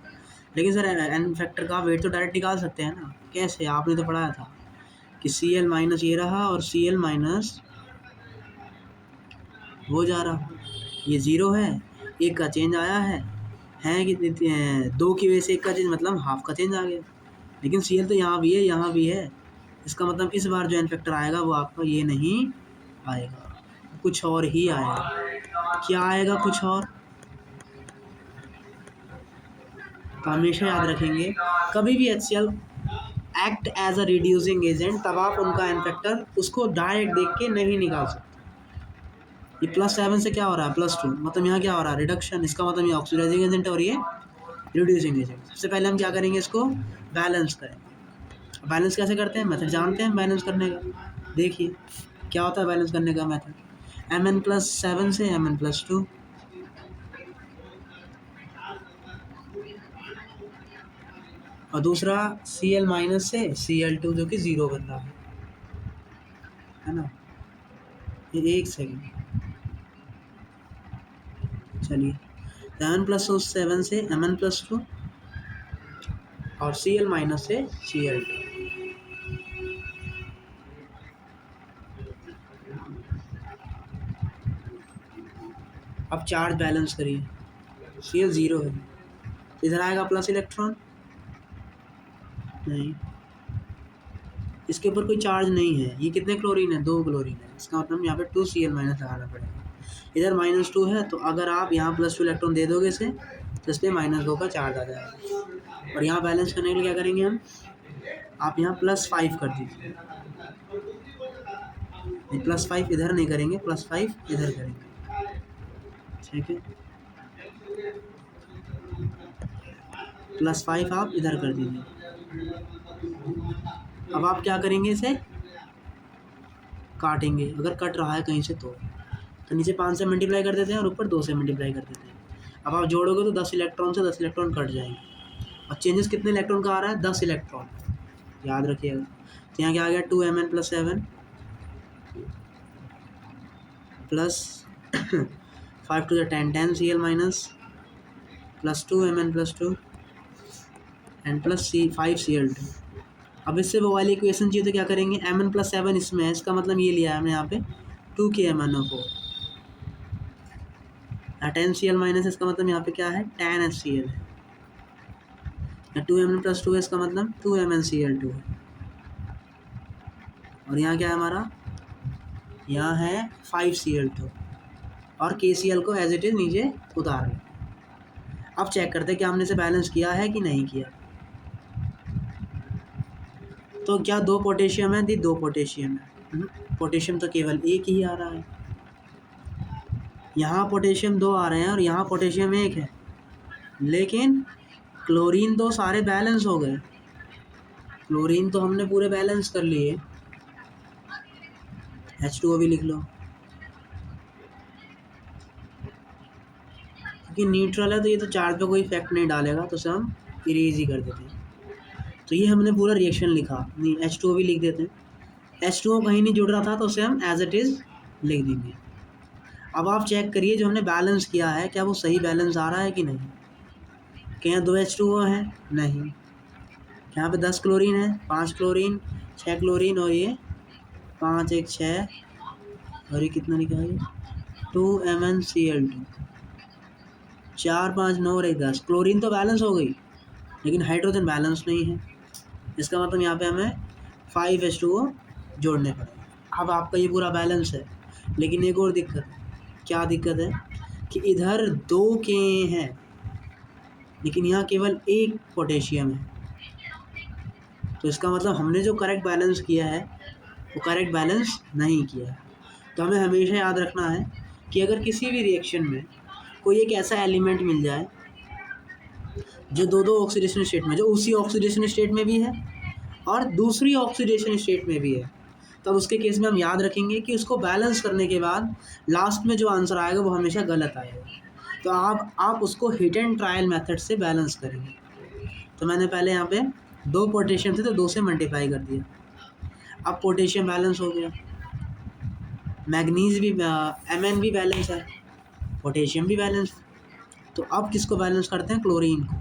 लेकिन सर एन फैक्टर का वेट तो डायरेक्ट निकाल सकते हैं ना, कैसे, आपने तो पढ़ाया था कि Cl माइनस ये रहा, और Cl माइनस वो जा रहा, ये 0 है, एक का चेंज आया है कि 2 की वजह से एक का चेंज, मतलब हाफ का चेंज आ गया। लेकिन Cl तो यहाँ भी है, यहाँ भी है। इसका मतलब इस बार जो एन फैक्टर आएगा वो आपका ये नहीं आएगा, कुछ और ही आएगा। क्या आएगा, कुछ और। तो हमेशा याद रखेंगे, कभी भी HCl act as a reducing agent, तब आप उनका एन फैक्टर उसको डायरेक्ट देख के नहीं निकाल सकते। ये +7 से क्या हो रहा है, +2, मतलब यहाँ क्या हो रहा है, रिडक्शन। इसका मतलब ये ऑक्सीडाइजिंग एजेंट है और ये रिड्यूसिंग एजेंट। सबसे पहले हम क्या करेंगे, इसको बैलेंस करेंगे। बैलेंस कैसे करते हैं, मेथड जानते हैं बैलेंस करने का। देखिए क्या होता है बैलेंस करने का मेथड, Mn+7 से Mn+2, और दूसरा Cl माइनस से Cl2 जो कि 0 बन रहा है ना। ये 1 सेकेंड, चलिए Mn+7 से Mn+2, और Cl माइनस से Cl2। अब चार्ज बैलेंस करिए, Cl 0 है, इधर आएगा प्लस इलेक्ट्रॉन, नहीं, इसके ऊपर कोई चार्ज नहीं है। ये कितने क्लोरीन है, 2 क्लोरीन है। इसका मतलब यहाँ पे 2Cl माइनस लगाना पड़ेगा। इधर -2 है, तो अगर आप यहाँ +2 इलेक्ट्रॉन दे दोगे इसे, तो इस पर -2 का चार्ज आ जाएगा। और यहाँ बैलेंस करने के लिए क्या करेंगे हम, आप यहाँ +5 कर दीजिए। +5 इधर नहीं करेंगे, +5 इधर करेंगे, ठीक है। +5 आप इधर कर दीजिए। अब आप क्या करेंगे, इसे काटेंगे। अगर कट रहा है कहीं से तो नीचे 5 से मल्टीप्लाई कर देते हैं और ऊपर 2 से मल्टीप्लाई कर देते हैं। अब आप जोड़ोगे तो 10 इलेक्ट्रॉन से 10 इलेक्ट्रॉन कट जाएंगे। और चेंजेस कितने इलेक्ट्रॉन का आ रहा है, 10 इलेक्ट्रॉन, याद रखिएगा। तो यहाँ क्या आ गया, 2Mn+7 plus 5 to the 10 Cl minus +2 Mn+2 and +5 Cl2। अब इससे वो वाली इक्वेशन चाहिए तो क्या करेंगे, Mn+7 इसमें है, इसका मतलब ये लिया है हमने यहाँ पे 2KMnO4 10Cl माइनस, इसका मतलब यहाँ पे क्या है 10HCl है, 2Mn+2 है, इसका मतलब 2MnCl2 है, और यहाँ क्या है हमारा, यहाँ है 5Cl2 और KCl को एज इट इज़ नीचे उतार लें। अब चेक करते हैं कि हमने इसे बैलेंस किया है कि नहीं किया। तो क्या 2 पोटेशियम है, दी 2 पोटेशियम है, पोटेशियम तो केवल एक ही आ रहा है, यहाँ पोटेशियम 2 आ रहे हैं और यहाँ पोटेशियम 1 है, लेकिन क्लोरीन तो सारे बैलेंस हो गए, क्लोरीन तो हमने पूरे बैलेंस कर लिए, H2O भी लिख लो, क्योंकि न्यूट्रल है तो ये तो चार्ज पे कोई इफेक्ट नहीं डालेगा, तो उसे हम इरेज ही कर देते हैं। तो ये हमने पूरा रिएक्शन लिखा, नहीं H2O भी लिख देते हैं, H2O कहीं नहीं जुड़ रहा था तो उसे हम एज इट इज़ लिख देंगे। अब आप चेक करिए जो हमने बैलेंस किया है क्या वो सही बैलेंस आ रहा है कि नहीं। क्या यहाँ 2 H2O है, नहीं, यहाँ पे 10 क्लोरीन है, 5 क्लोरीन, 6 क्लोरीन, और ये 5 1 6, और ये कितना लिखा है 2MnCl2, 4 5 9 और 1 10, क्लोरीन तो बैलेंस हो गई लेकिन हाइड्रोजन बैलेंस नहीं है, इसका मतलब यहाँ पे हमें 5 H2O जोड़ने पड़ेंगे। अब आपका ये पूरा बैलेंस है, लेकिन एक और दिक्कत है, क्या दिक्कत है कि इधर 2 के हैं लेकिन यहाँ केवल 1 पोटेशियम है, तो इसका मतलब हमने जो करेक्ट बैलेंस किया है वो करेक्ट बैलेंस नहीं किया है। तो हमें हमेशा याद रखना है कि अगर किसी भी रिएक्शन में कोई एक ऐसा एलिमेंट मिल जाए जो दो ऑक्सीडेशन स्टेट में, जो उसी ऑक्सीडेशन स्टेट में भी है और दूसरी ऑक्सीडेशन स्टेट में भी है, तब उसके केस में हम याद रखेंगे कि उसको बैलेंस करने के बाद लास्ट में जो आंसर आएगा वो हमेशा गलत आएगा। तो आप उसको हिट एंड ट्रायल मेथड से बैलेंस करेंगे। तो मैंने पहले यहाँ पे 2 पोटेशियम थे तो 2 से मल्टीप्लाई कर दिया, अब पोटेशियम बैलेंस हो गया, मैग्नीज भी Mn भी बैलेंस है, पोटेशियम भी बैलेंस। तो अब किसको बैलेंस करते हैं, क्लोरीन को।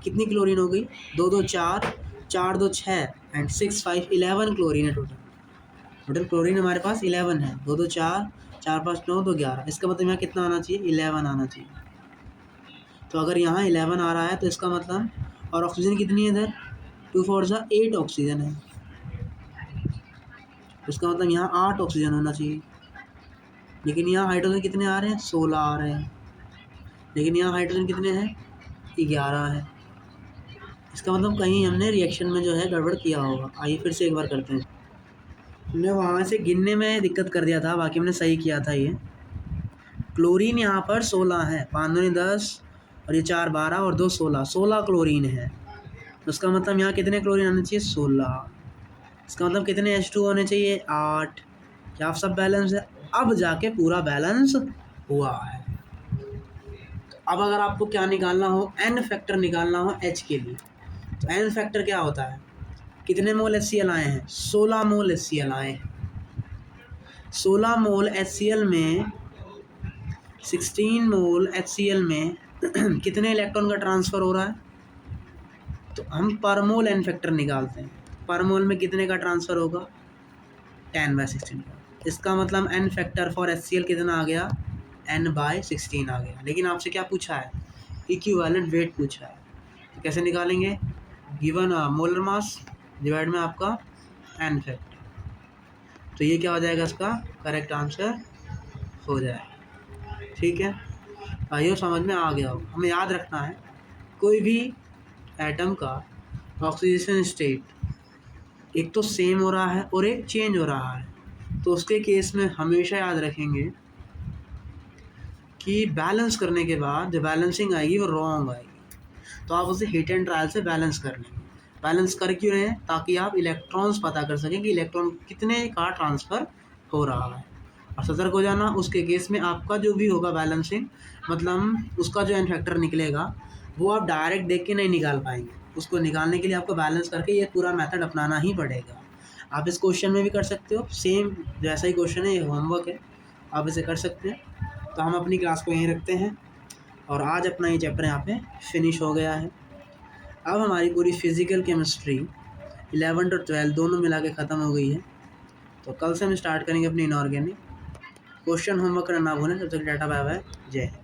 कितनी क्लोरीन हो गई, 2 2 4, 4 2 6 एंड 6 5 11 क्लोरीन है टोटल क्लोरीन हमारे पास 11 है, 2 2 4 4 5 9 2 11, इसका मतलब यहाँ कितना आना चाहिए 11 आना चाहिए। तो अगर यहाँ 11 आ रहा है तो इसका मतलब, और ऑक्सीजन कितनी है इधर 2 4 सा 8 ऑक्सीजन है, इसका मतलब यहाँ 8 ऑक्सीजन होना चाहिए, लेकिन यहाँ हाइड्रोजन कितने आ रहे हैं 16 आ रहे हैं, लेकिन यहाँ हाइड्रोजन कितने हैं 11 है, इसका मतलब कहीं हमने रिएक्शन में जो है गड़बड़ किया होगा। आइए फिर से एक बार करते हैं, हमने वहाँ से गिनने में दिक्कत कर दिया था, बाकी हमने सही किया था। ये क्लोरीन यहाँ पर 16 है, 5 दूनी 10 और ये 4 12 और 2 16 क्लोरीन है, तो इसका मतलब यहाँ कितने क्लोरीन आने चाहिए 16, इसका मतलब कितने H2 होने चाहिए 8। क्या आप सब बैलेंस है, अब जाके पूरा बैलेंस हुआ है। तो अब अगर आपको क्या निकालना हो, N फैक्टर निकालना हो H के लिए, तो N फैक्टर क्या होता है, कितने मोल HCl आए हैं 16 मोल HCl आए हैं, 16 मोल HCl में 16 मोल HCl में कितने इलेक्ट्रॉन का ट्रांसफ़र हो रहा है, तो हम पर मोल N फैक्टर निकालते हैं, पर मोल में कितने का ट्रांसफ़र होगा 10/16 का, इसका मतलब N फैक्टर फॉर HCl कितना आ गया N/16 आ गया। लेकिन आपसे क्या पूछा है, इक्विवेलेंट वेट पूछा है, तो कैसे निकालेंगे, गिवन मोलर मास डिवाइड में आपका N फैक्टर, तो ये क्या हो जाएगा, इसका करेक्ट आंसर हो जाएगा। ठीक है, आइए समझ में आ गया हो। हमें याद रखना है कोई भी एटम का ऑक्सीडेशन स्टेट एक तो सेम हो रहा है और एक चेंज हो रहा है, तो उसके केस में हमेशा याद रखेंगे कि बैलेंस करने के बाद जो बैलेंसिंग आएगी वो रॉन्ग आएगी, तो आप उसे हिट एंड ट्रायल से बैलेंस कर लेंगे। बैलेंस कर क्यों रहे हैं, ताकि आप इलेक्ट्रॉन्स पता कर सकें कि इलेक्ट्रॉन कितने का ट्रांसफ़र हो रहा है, और सतर्क हो जाना उसके केस में आपका जो भी होगा बैलेंसिंग, मतलब उसका जो N फैक्टर निकलेगा वो आप डायरेक्ट देख के नहीं निकाल पाएंगे, उसको निकालने के लिए आपको बैलेंस करके ये पूरा मेथड अपनाना ही पड़ेगा। आप इस क्वेश्चन में भी कर सकते हो, सेम जैसा ही क्वेश्चन है, ये होमवर्क है, आप इसे कर सकते हैं। तो हम अपनी क्लास को यहीं रखते हैं और आज अपना ये चैप्टर यहाँ पे फिनिश हो गया है। अब हमारी पूरी फिज़िकल केमिस्ट्री 11 to 12 दोनों मिला के ख़त्म हो गई है। तो कल से हम स्टार्ट करेंगे अपनी इनऑर्गेनिक। क्वेश्चन होमवर्क करना ना भूलें। जब तक डाटा बाय बाय, जय हिंद।